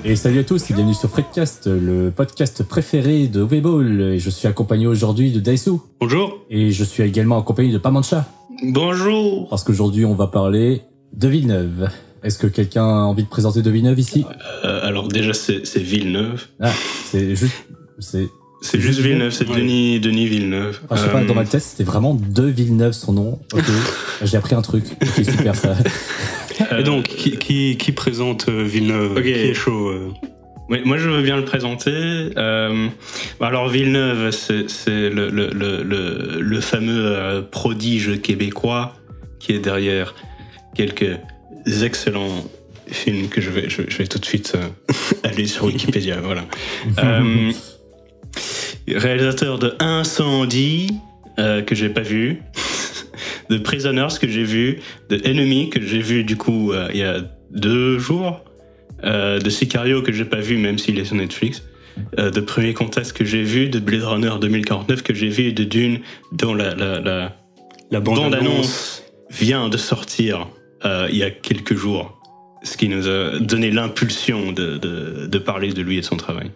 Et salut à tous et bienvenue sur Fredcast, le podcast préféré de V-Ball. Et je suis accompagné aujourd'hui de Daisu. Bonjour. Et je suis également accompagné de Pamancha. Bonjour. Parce qu'aujourd'hui on va parler de Villeneuve. Est-ce que quelqu'un a envie de présenter de Villeneuve ici? Alors déjà c'est Villeneuve. Ah, c'est juste... C'est juste Villeneuve, c'est Denis Villeneuve. Enfin, je sais pas, dans ma tête c'était vraiment de Villeneuve son nom. Ok, j'ai appris un truc. Ok, super ça. Et donc, qui présente Villeneuve? Okay. Qui est chaud Oui, moi je veux bien le présenter. Alors Villeneuve, c'est le fameux prodige québécois qui est derrière quelques excellents films que je vais tout de suite aller sur Wikipédia. Voilà. Réalisateur de Incendie que j'ai pas vu. De Prisoners que j'ai vu, de Enemy que j'ai vu du coup il y a 2 jours, de Sicario que j'ai pas vu même s'il est sur Netflix, de Premier Contact que j'ai vu, de Blade Runner 2049 que j'ai vu et de Dune dont la bande-annonce vient de sortir il y a quelques jours, ce qui nous a donné l'impulsion de parler de lui et de son travail.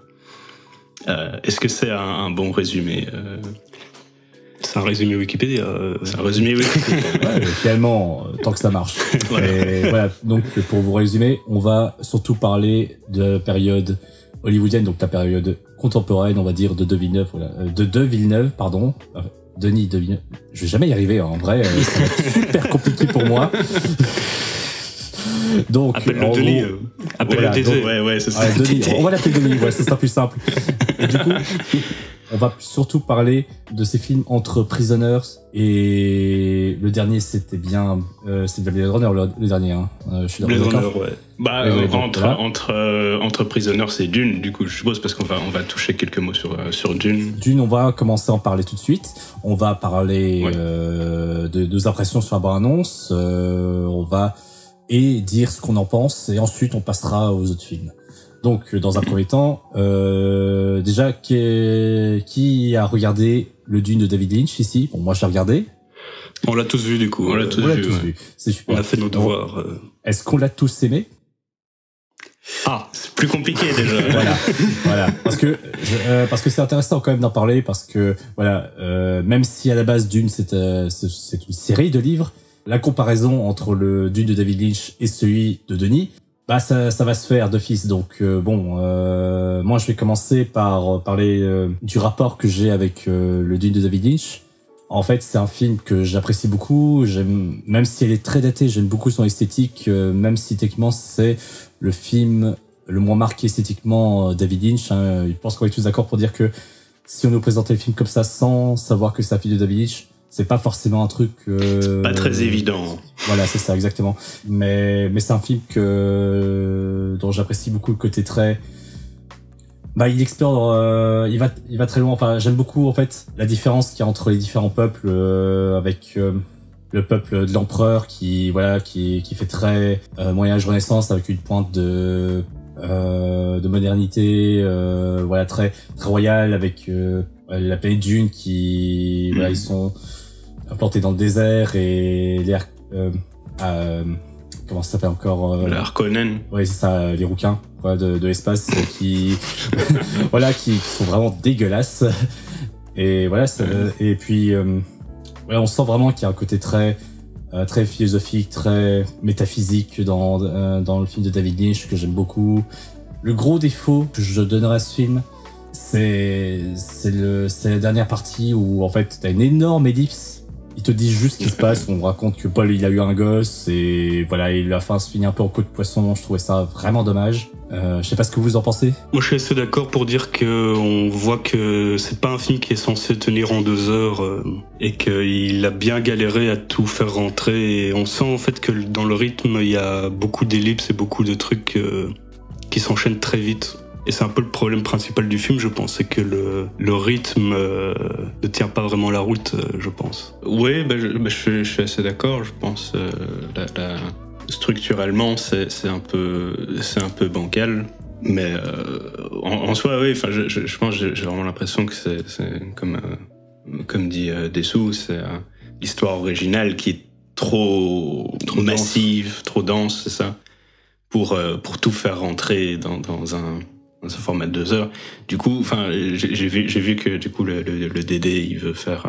Est-ce que c'est un bon résumé C'est un résumé Wikipédia. C'est un résumé Wikipédia. Ouais, finalement, tant que ça marche. Et voilà, donc pour vous résumer, on va surtout parler de la période hollywoodienne, donc la période contemporaine, on va dire, de Villeneuve, voilà, de Villeneuve, pardon. Denis de Villeneuve. Je vais jamais y arriver, hein, en vrai, ça va être super compliqué pour moi. Donc, appelle-le Denis. Appelle-le DD. Ouais, c'est ça. Denis, on va l'appeler Denis, ouais, ce sera plus simple. Et du coup, on va surtout parler de ces films entre Prisoners et le dernier, c'était bien, c'est Blade Runner le dernier, hein. Je suis Blade d'accord. Runner, ouais. Bah, entre Prisoners et Dune, du coup, je suppose, parce qu'on va toucher quelques mots sur Dune. Dune, on va commencer à en parler tout de suite. On va parler de nos impressions sur la bande-annonce. On va dire ce qu'on en pense et ensuite on passera aux autres films. Donc, dans un premier temps, déjà, qui a regardé le Dune de David Lynch ici? Bon, moi, je l'ai regardé. On l'a tous vu, du coup. On l'a tous vu. C'est super. On a fait nos devoirs. Est-ce qu'on l'a tous aimé? Ah, c'est plus compliqué, déjà. voilà. Parce que c'est intéressant quand même d'en parler parce que, voilà, même si à la base Dune, c'est une série de livres, la comparaison entre le Dune de David Lynch et celui de Denis, bah ça va se faire d'office. Donc moi je vais commencer par parler du rapport que j'ai avec le Dune de David Lynch. En fait, c'est un film que j'apprécie beaucoup. J'aime, même si elle est très datée, j'aime beaucoup son esthétique. Même si techniquement c'est le film le moins marqué esthétiquement David Lynch. Hein. Je pense qu'on est tous d'accord pour dire que si on nous présentait le film comme ça sans savoir que c'est un film de David Lynch, c'est pas forcément un truc c'est pas très évident. Voilà, c'est ça exactement. Mais c'est un film dont j'apprécie beaucoup le côté très il explore il va très loin. Enfin, j'aime beaucoup en fait la différence qu'il y a entre les différents peuples avec le peuple de l'empereur qui fait très Moyen Âge Renaissance avec une pointe de modernité très très royale avec la planète Dune qui ils sont implantés dans le désert et les comment ça s'appelle encore les Harkonnen. Ouais, c'est ça, les rouquins de l'espace qui qui sont vraiment dégueulasses. Et voilà, et puis on sent vraiment qu'il y a un côté très très philosophique, très métaphysique dans le film de David Lynch que j'aime beaucoup. Le gros défaut que je donnerais à ce film, c'est la dernière partie où en fait t'as une énorme ellipse. Ils te disent juste ce qui se passe, on raconte que Paul il a eu un gosse et voilà, et la fin se finit un peu en queue de poisson. Je trouvais ça vraiment dommage. Je sais pas ce que vous en pensez. Moi je suis assez d'accord pour dire que on voit que c'est pas un film qui est censé tenir en 2 heures et qu'il a bien galéré à tout faire rentrer et on sent en fait que dans le rythme il y a beaucoup d'ellipses et beaucoup de trucs qui s'enchaînent très vite. Et c'est un peu le problème principal du film, je pense, c'est que le rythme ne tient pas vraiment la route, je pense. Oui, je suis assez d'accord, je pense. Structurellement, c'est un peu bancal, mais en soi, oui. Enfin, je pense, j'ai vraiment l'impression que c'est comme dit Dessous, c'est l'histoire originale qui est trop massive, trop dense, c'est ça. pour tout faire rentrer dans un format de 2 heures. Du coup, enfin, j'ai vu que du coup le DD il veut faire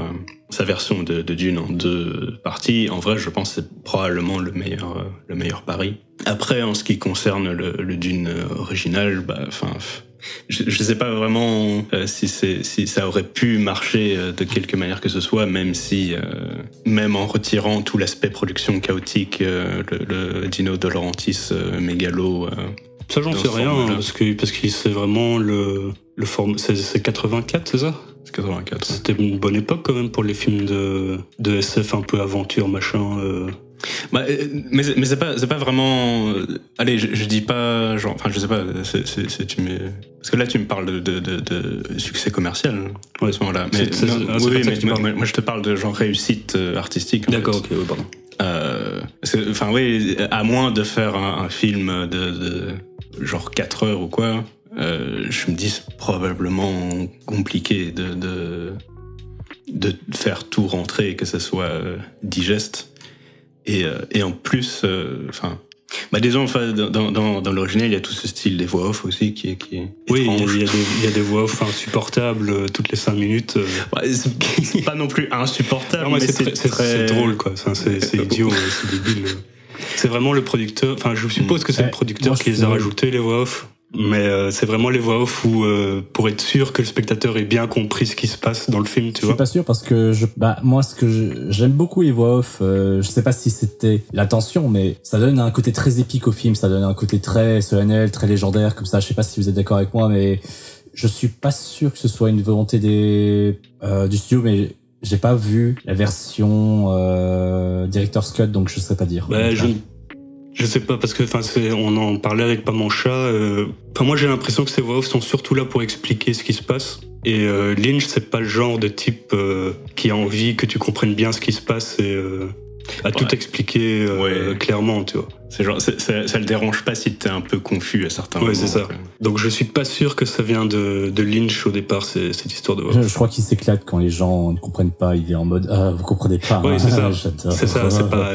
sa version de Dune en 2 parties. En vrai, je pense que c'est probablement le meilleur pari. Après, en ce qui concerne le Dune original, bah, enfin, je sais pas vraiment si ça aurait pu marcher de quelque manière que ce soit, même si même en retirant tout l'aspect production chaotique, le Dino De Laurentiis mégalo. Ça, j'en sais rien, parce que c'est vraiment le format. C'est 84, c'est ça? C'est 84. C'était une bonne époque quand même pour les films de SF un peu aventure, machin. Bah, mais c'est pas vraiment. Allez, je dis pas genre. Enfin, je sais pas. Parce que là, tu me parles de succès commercial à ce moment-là. Mais moi, je te parle de genre réussite artistique. D'accord, ok, pardon. Enfin, oui, à moins de faire un film de genre 4 heures ou quoi, je me dis c'est probablement compliqué de faire tout rentrer et que ça soit digeste. Et en plus, enfin, bah disons, enfin, dans l'original, il y a tout ce style des voix off aussi qui est oui, étrange. Il y a des voix off insupportables toutes les 5 minutes. Ouais, c'est pas non plus insupportable, non, mais c'est drôle, quoi. C'est idiot, c'est débile. C'est vraiment le producteur. Enfin, je suppose que c'est le producteur qui les a rajoutés, les voix off. Mais c'est vraiment les voix off où pour être sûr que le spectateur ait bien compris ce qui se passe dans le film, tu vois. Je suis pas sûr parce que moi j'aime beaucoup les voix off. Je sais pas si c'était l'intention, mais ça donne un côté très épique au film, ça donne un côté très solennel, très légendaire comme ça. Je sais pas si vous êtes d'accord avec moi, mais je suis pas sûr que ce soit une volonté du studio, mais j'ai pas vu la version Director's Cut, donc je sais pas dire. Bah, je sais pas, parce que on en parlait avec Pamancha. Moi j'ai l'impression que ces voix off sont surtout là pour expliquer ce qui se passe. Et Lynch, c'est pas le genre de type qui a envie que tu comprennes bien ce qui se passe et à tout expliquer clairement, tu vois. C'est genre, ça le dérange pas si t'es un peu confus à certains moments. Ouais, c'est ça. Donc je suis pas sûr que ça vient de Lynch au départ, cette histoire de voix off. Je crois qu'il s'éclate quand les gens ne comprennent pas. Il est en mode vous comprenez pas. Oui, c'est ça. J'adore. C'est ça. C'est pas.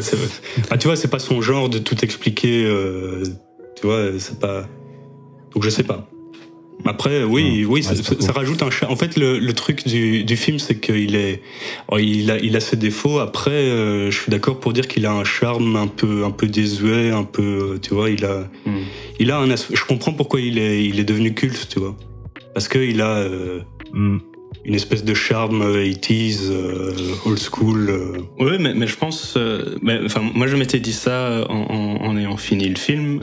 Tu vois, c'est pas son genre de tout expliquer. Tu vois, c'est pas. Donc je sais pas. Après, ça rajoute un charme. En fait, le truc du film, c'est qu'il il a ses défauts. Après, je suis d'accord pour dire qu'il a un charme un peu désuet, un peu, tu vois, il a je comprends pourquoi il est devenu culte, tu vois. Parce que il a une espèce de charme 80s, old school. Oui, mais je pense... moi, je m'étais dit ça en ayant fini le film.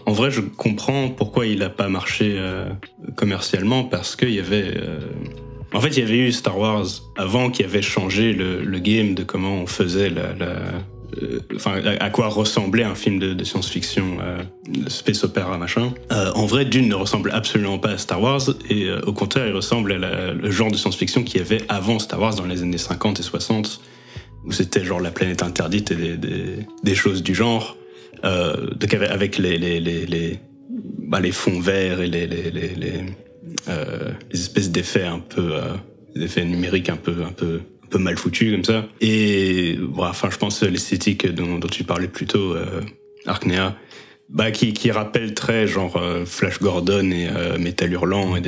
En vrai, je comprends pourquoi il a pas marché commercialement, parce qu'il y avait... En fait, il y avait eu Star Wars avant qui avait changé le game de comment on faisait à quoi ressemblait un film de science-fiction, space opéra, machin. En vrai, Dune ne ressemble absolument pas à Star Wars, et au contraire, il ressemble à le genre de science-fiction qu'il y avait avant Star Wars dans les années 50 et 60, où c'était genre la planète interdite et des choses du genre, donc avec les fonds verts et les espèces d'effets un peu, des effets numériques un peu mal foutu comme ça. Et je pense l'esthétique dont tu parlais plus tôt, Arknea, qui rappelle très genre Flash Gordon et Métal Hurlant et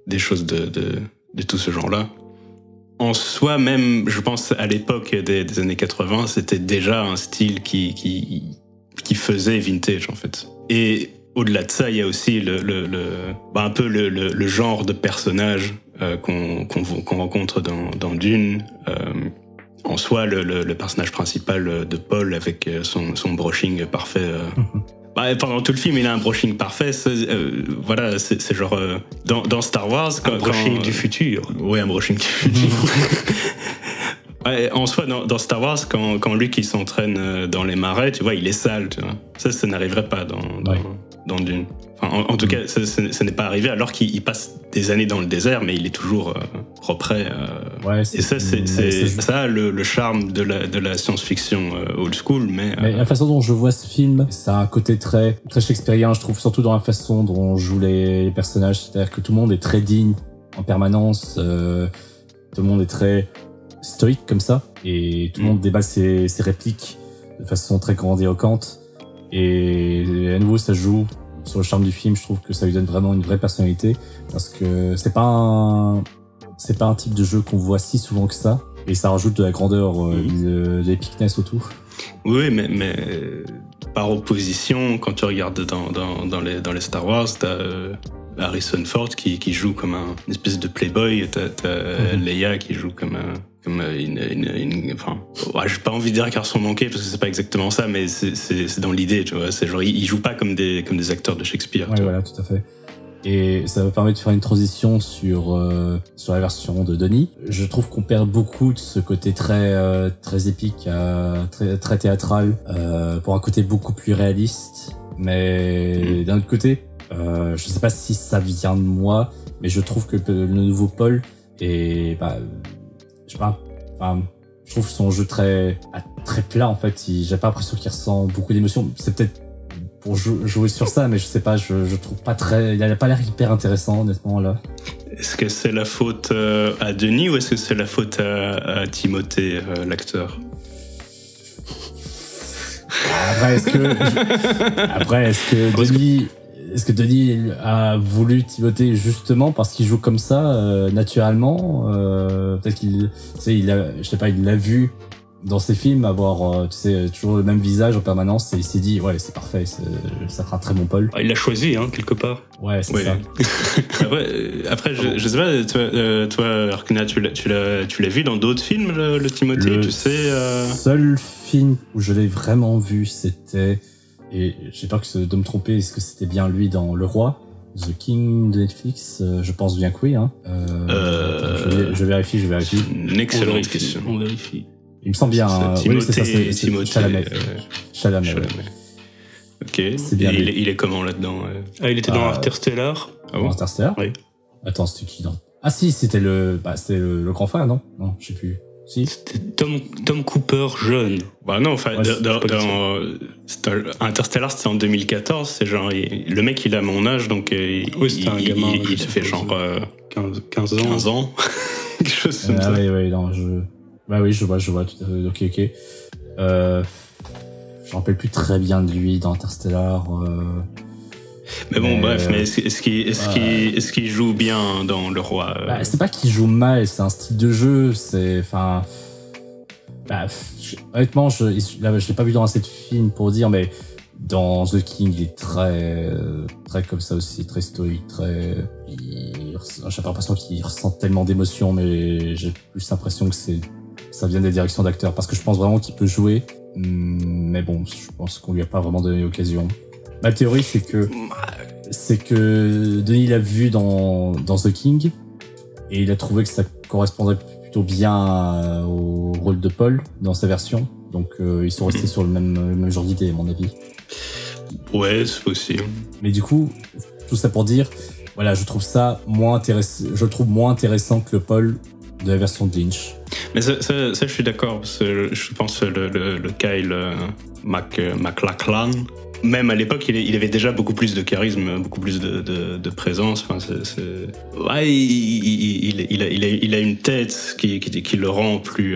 des choses de tout ce genre-là. En soi, même, je pense à l'époque des années 80, c'était déjà un style qui faisait vintage en fait. Et au-delà de ça, il y a aussi un peu le genre de personnage qu'on rencontre dans Dune. En soi, le personnage principal de Paul avec son brushing parfait. Pendant tout le film, il a un brushing parfait. C'est genre dans Star Wars. Un brushing du futur. Oui, un brushing du futur. En soi, dans Star Wars, quand Luke il s'entraîne dans les marais, tu vois, il est sale. Tu vois. Ça n'arriverait pas dans Dune. Enfin, en tout cas, ça n'est pas arrivé, alors qu'il passe des années dans le désert, mais il est toujours propre. Et ça, c'est ça le charme de la science-fiction old school. Mais la façon dont je vois ce film, ça a un côté très shakespearien, je trouve, surtout dans la façon dont jouent les personnages. C'est-à-dire que tout le monde est très digne en permanence, tout le monde est très stoïque comme ça, et tout le monde déballe ses répliques de façon très grandiloquente. Et à nouveau, ça joue sur le charme du film. Je trouve que ça lui donne vraiment une vraie personnalité, parce que c'est pas un type de jeu qu'on voit si souvent que ça, et ça rajoute de la grandeur, de l'épicness autour. Oui, mais par opposition, quand tu regardes dans les Star Wars, t'as Harrison Ford qui joue comme une espèce de playboy, t'as Leia qui joue comme enfin, ouais, j'ai pas envie de dire garçon manqué parce que c'est pas exactement ça, mais c'est dans l'idée, tu vois. C'est genre, ils jouent pas comme des acteurs de Shakespeare. Ouais, voilà, tout à fait. Et ça me permet de faire une transition sur la version de Denis. Je trouve qu'on perd beaucoup de ce côté très épique, très théâtral, pour un côté beaucoup plus réaliste. Mais d'un autre côté, je sais pas si ça vient de moi, mais je trouve que le nouveau Paul est, je sais pas, je trouve son jeu très plat en fait. J'ai pas l'impression qu'il ressent beaucoup d'émotions. C'est peut-être pour jouer sur ça, mais je sais pas, je trouve pas très, il a pas l'air hyper intéressant honnêtement là. Est-ce que c'est la faute à Denis ou est-ce que c'est la faute à Timothée, l'acteur? Après, est-ce que Denis a voulu Timothée justement parce qu'il joue comme ça naturellement? Peut-être il l'a vu dans ses films avoir toujours le même visage en permanence, et il s'est dit ouais, c'est parfait, ça fera un très bon Paul. Il l'a choisi quelque part. Ouais, c'est ça. après je sais pas, toi Arkena, tu l'as vu dans d'autres films, le Timothée, tu sais Seul film où je l'ai vraiment vu, c'était, et j'ai peur de me tromper, est-ce que c'était bien lui dans Le Roi, The King de Netflix? Je pense bien que oui, hein. Je vérifie. Une excellente question. On vérifie. Il me semble bien. Timothée, oui, c'est ça, c'est Chalamet. Chalamet. Ouais. Ok. C'est bien. Il est comment là-dedans? Il était dans Interstellar. Ah bon? Interstellar? Oui. Attends, c'était qui dans... Ah si, c'était le grand frère, non? Non, je sais plus. Si. C'était Tom Cooper jeune. Bah non, enfin, Ouais, Interstellar, c'était en 2014. C'est genre, le mec, il a mon âge, donc c'était un gamin. Il se fait genre 15 ans. 15 ans. Quelque chose comme ça. Oui, non, bah oui, je vois, tout à fait. Ok. Je me rappelle plus très bien de lui dans Interstellar. Mais bon, bref, mais est-ce qu'il joue bien dans Le Roi? C'est pas qu'il joue mal, c'est un style de jeu, honnêtement, je l'ai pas vu dans assez de films pour dire, mais dans The King, il est très comme ça aussi, très stoïque, j'ai pas l'impression qu'il ressent tellement d'émotions, mais j'ai plus l'impression que ça vient des directions d'acteurs, parce que je pense vraiment qu'il peut jouer, mais bon, je pense qu'on lui a pas vraiment donné l'occasion. Ma théorie, c'est que Denis l'a vu dans The King, et il a trouvé que ça correspondrait plutôt bien au rôle de Paul dans sa version, donc ils sont restés sur le même genre d'idée, à mon avis. Ouais, c'est possible. Mais du coup, tout ça pour dire, voilà, je trouve moins intéressant que le Paul de la version de Lynch. Mais ça je suis d'accord, parce que je pense que le Kyle MacLachlan, même à l'époque, il avait déjà beaucoup plus de charisme, beaucoup plus de présence. Enfin, ouais, il a une tête qui le rend plus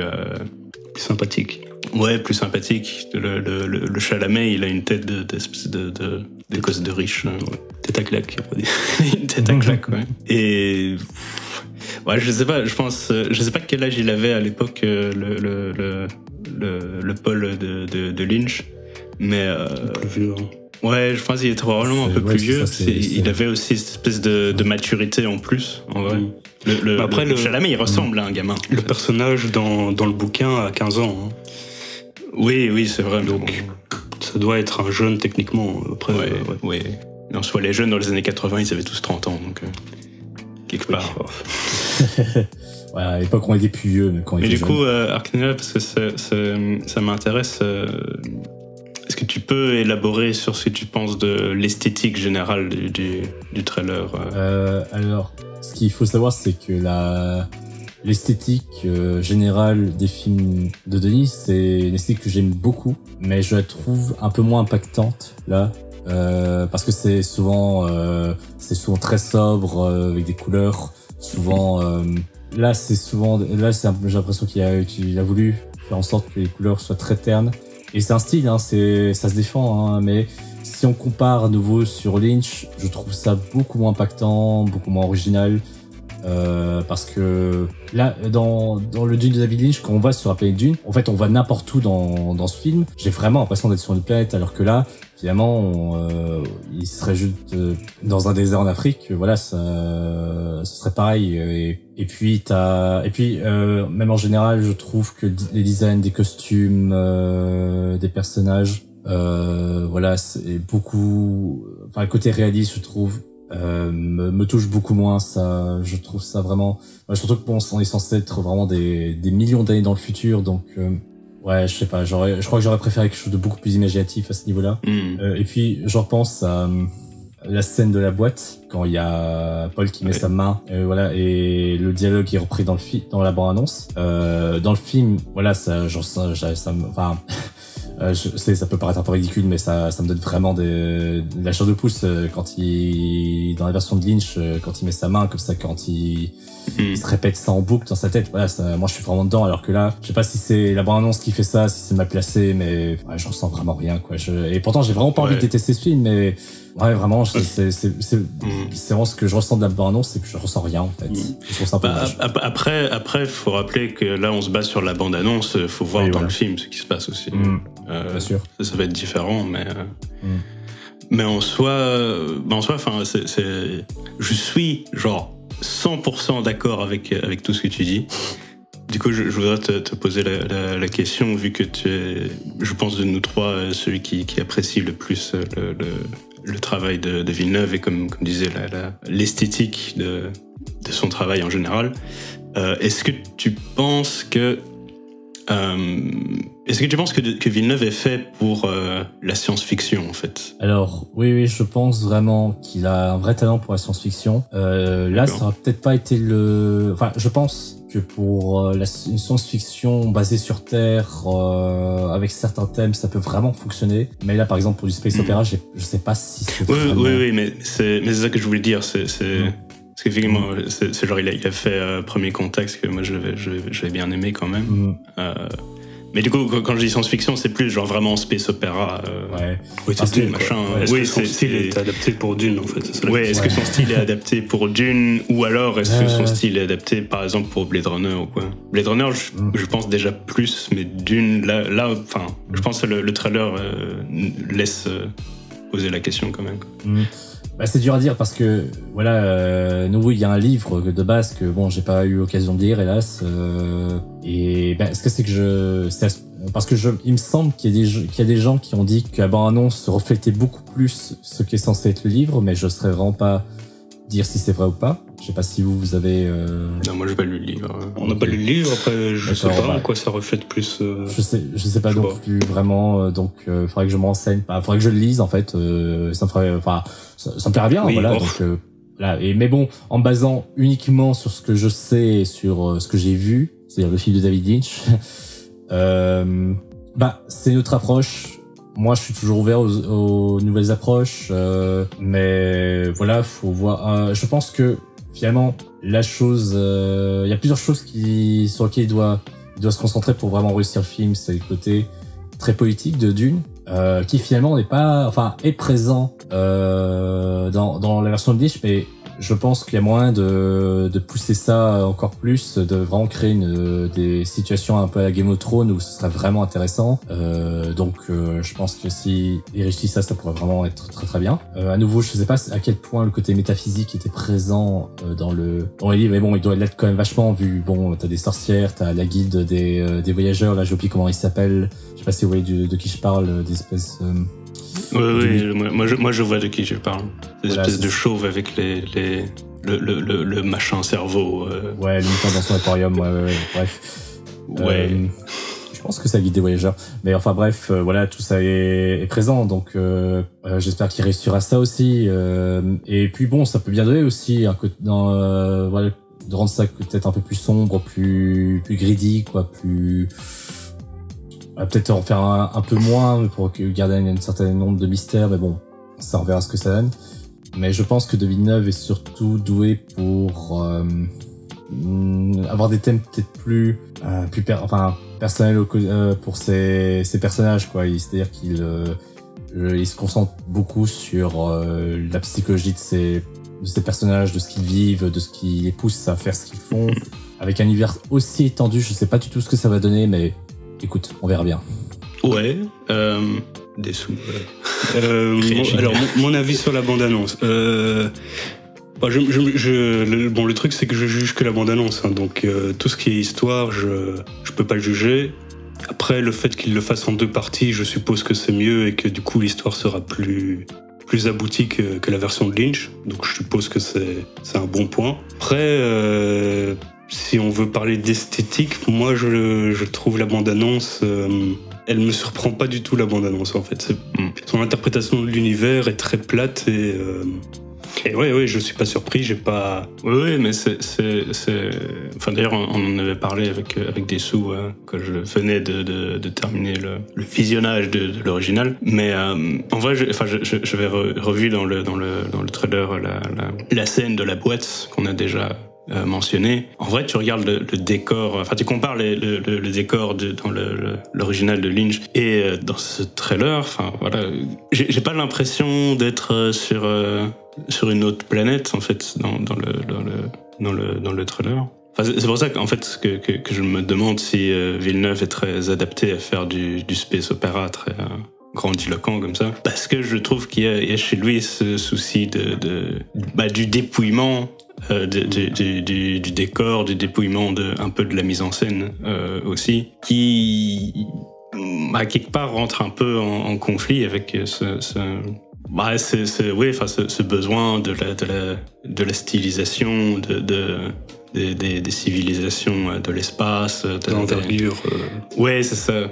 sympathique. Ouais, plus sympathique. Le Chalamet, il a une tête d'espèce de gosse de riche. Ouais. Tête à claque, on va dire. Une tête à claque, ouais. Et ouais, je sais pas quel âge il avait à l'époque, le Paul de Lynch, mais plus vieux. Ouais, je pense qu'il était probablement un peu plus vieux. Il avait aussi cette espèce de maturité en plus, en vrai. Après, le Chalamet, il ressemble à un gamin. Le personnage dans le bouquin a 15 ans. Hein. Oui, c'est vrai. Donc, ça doit être un jeune techniquement. Après, ouais. Non, soit les jeunes dans les années 80, ils avaient tous 30 ans, donc quelque part. Ouais, à l'époque, on était plus vieux, mais quand on était du jeune. coup, Arkena, parce que ça m'intéresse. Est-ce que tu peux élaborer sur ce que tu penses de l'esthétique générale du trailer? Alors, ce qu'il faut savoir, c'est que l'esthétique générale des films de Denis, c'est une esthétique que j'aime beaucoup, mais je la trouve un peu moins impactante là, parce que c'est souvent très sobre, avec des couleurs. Souvent, j'ai l'impression qu'il a voulu faire en sorte que les couleurs soient très ternes. Et c'est un style, hein, ça se défend, hein, mais si on compare à nouveau sur Lynch, je trouve ça beaucoup moins impactant, beaucoup moins original. Parce que là, dans le Dune de David Lynch, quand on va sur la planète Dune, en fait, on va n'importe où dans ce film. J'ai vraiment l'impression d'être sur une planète, alors que là, finalement, il serait juste dans un désert en Afrique. Voilà, ce serait pareil. Et puis même en général, je trouve que les designs des costumes, des personnages, voilà, c'est beaucoup. Enfin, le côté réaliste, je trouve. Me touche beaucoup moins, ça, je trouve ça vraiment, surtout que bon, on est censé être vraiment des millions d'années dans le futur, donc ouais, je sais pas, je crois que j'aurais préféré quelque chose de beaucoup plus imaginatif à ce niveau-là. Et puis je repense à la scène de la boîte quand il y a Paul qui met sa main, voilà, et le dialogue est repris dans la bande-annonce. Dans le film, voilà, ça enfin. Ça peut paraître un peu ridicule, mais ça me donne vraiment de la chair de pouce quand dans la version de Lynch, quand il met sa main comme ça, quand il se répète ça en boucle dans sa tête. Voilà, moi je suis vraiment dedans, alors que là, je sais pas si c'est la bande-annonce qui fait ça, si c'est mal placé, mais ouais, j'en ressens vraiment rien, quoi. Et pourtant, j'ai vraiment pas envie de détester ce film, mais ouais, vraiment, c'est vraiment ce que je ressens de la bande-annonce, c'est que je ressens rien, en fait. Je trouve ça un peu dommage. Après, faut rappeler que là, on se base sur la bande-annonce, faut voir dans le film ce qui se passe aussi. Bien sûr. Ça va être différent, mais en soi, enfin, je suis genre 100% d'accord avec tout ce que tu dis. Du coup, je voudrais te poser la question, vu que tu es, je pense, de nous trois, celui qui apprécie le plus le travail de Villeneuve et comme disait l'esthétique de son travail en général. Est-ce que tu penses que Villeneuve est fait pour la science-fiction, en fait? Alors, oui, je pense vraiment qu'il a un vrai talent pour la science-fiction. Là, ça aurait peut-être pas été enfin, je pense que pour une science-fiction basée sur Terre, avec certains thèmes, ça peut vraiment fonctionner. Mais là, par exemple, pour du space opéra, je sais pas si c'est vraiment... Oui, mais c'est ça que je voulais dire. Parce qu'effectivement, c'est genre, il a fait Premier Contact, que moi, j'avais bien aimé quand même. Mais du coup, quand je dis science-fiction, c'est plus genre vraiment space opéra. Oui, c'est Dune, machin. Est-ce que son style est adapté pour Dune, en fait? Est-ce que son style est adapté pour Dune, ou alors est-ce que son style est adapté, par exemple, pour Blade Runner ou quoi? Blade Runner, je pense déjà plus, mais Dune, là, enfin, je pense que le trailer laisse poser la question quand même. Bah, c'est dur à dire parce que voilà, nous il y a un livre de base que bon j'ai pas eu l'occasion de lire hélas, et ben ce que c'est que parce que il me semble qu'il y a des gens qui ont dit que la bande-annonce reflétait beaucoup plus ce qui est censé être le livre, mais je saurais vraiment pas dire si c'est vrai ou pas. Je sais pas si vous avez... Non, moi j'ai pas lu le livre. On n'a pas lu le livre, après je sais pas en quoi ça reflète plus... Je sais pas non plus vraiment, donc faudrait que je me renseigne. Faudrait que je le lise en fait, ça me ferait... Enfin, ça me plairait bien, voilà. Donc, là, mais bon, en me basant uniquement sur ce que je sais et sur ce que j'ai vu, c'est-à-dire le film de David Lynch, c'est une autre approche. Moi, je suis toujours ouvert aux nouvelles approches, mais voilà, faut voir. Je pense que finalement, la chose, il y a plusieurs choses sur lesquelles il doit se concentrer pour vraiment réussir le film. C'est le côté très politique de Dune, qui finalement n'est pas, enfin, est présent dans la version de Lynch, mais je pense qu'il y a moyen de pousser ça encore plus, de vraiment créer des situations un peu à la Game of Thrones où ce serait vraiment intéressant. Donc je pense que si il réussit ça pourrait vraiment être très très bien. À nouveau, je sais pas à quel point le côté métaphysique était présent dans les livres, mais bon, il doit l'être quand même vachement, vu bon, t'as des sorcières, t'as la guilde des voyageurs, là j'ai oublié comment il s'appelle. Je sais pas si vous voyez de qui je parle, des espèces... Oui, moi je vois de qui je parle. Des espèces de chauves avec le machin cerveau. Ouais, le mutant dans son aquarium, bref. Je pense que ça guide des voyageurs. Mais enfin bref, voilà, tout ça est présent, donc j'espère qu'il réussira ça aussi. Et puis bon, ça peut bien donner aussi un côté voilà, de rendre ça peut-être un peu plus sombre, plus greedy, quoi, plus... peut-être en faire un peu moins pour garder un certain nombre de mystères, mais bon, ça on verra ce que ça donne. Mais je pense que Villeneuve est surtout doué pour avoir des thèmes peut-être plus personnels pour ces personnages, quoi. C'est-à-dire qu'il il se concentre beaucoup sur la psychologie de ces personnages, de ce qu'ils vivent, de ce qui les pousse à faire ce qu'ils font, avec un univers aussi étendu. Je sais pas du tout ce que ça va donner, mais écoute, on verra bien. Ouais, des sous. Alors, mon avis sur la bande-annonce. Le truc, c'est que je juge que la bande-annonce. Hein, donc, tout ce qui est histoire, je peux pas le juger. Après, le fait qu'il le fasse en 2 parties, je suppose que c'est mieux et que du coup, l'histoire sera plus aboutie que la version de Lynch. Donc, je suppose que c'est un bon point. Après, si on veut parler d'esthétique, moi, je trouve la bande-annonce... elle me surprend pas du tout, la bande-annonce, en fait. Son interprétation de l'univers est très plate et ouais, je suis pas surpris, j'ai pas... Oui, mais Enfin, d'ailleurs, on en avait parlé avec des sous quand je venais de terminer le visionnage de l'original. Mais en vrai, j'avais revu dans le trailer la scène de la boîte qu'on a déjà mentionné. En vrai, tu regardes le décor, enfin tu compares le décor dans l'original de Lynch et dans ce trailer, enfin voilà, j'ai pas l'impression d'être sur une autre planète en fait dans le trailer. Enfin, c'est pour ça qu'en fait que je me demande si Villeneuve est très adapté à faire du space opéra très grandiloquent comme ça, parce que je trouve qu'il y a chez lui ce souci du dépouillement du décor, du dépouillement un peu de la mise en scène aussi, qui à quelque part rentre un peu en conflit avec ce besoin de la stylisation des civilisations de l'espace, de l'envergure. Ouais, c'est ça.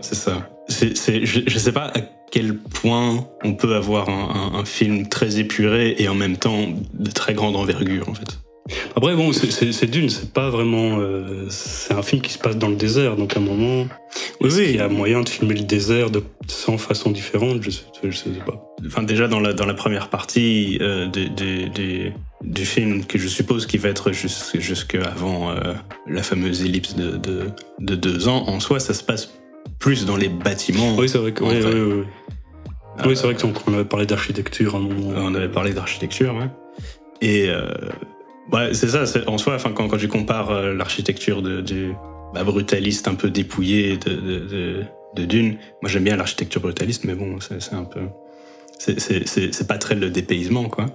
Je sais pas à quel point on peut avoir un film très épuré et en même temps de très grande envergure en fait. Après bon, c'est Dune, c'est pas vraiment, c'est un film qui se passe dans le désert, donc à un moment, il y a moyen de filmer le désert de 100 façons différentes, je sais pas. Enfin déjà dans la première partie du film, que je suppose qu'il va être jusqu'avant la fameuse ellipse de 2 ans, en soi ça se passe plus dans les bâtiments. Oui, c'est vrai que oui, c'est vrai qu'on avait parlé d'architecture à un moment. On avait parlé d'architecture, ouais. Et c'est ça, en soi, enfin, quand tu compares l'architecture du brutaliste un peu dépouillé de Dune, moi j'aime bien l'architecture brutaliste, mais bon, c'est un peu... C'est pas très le dépaysement, quoi.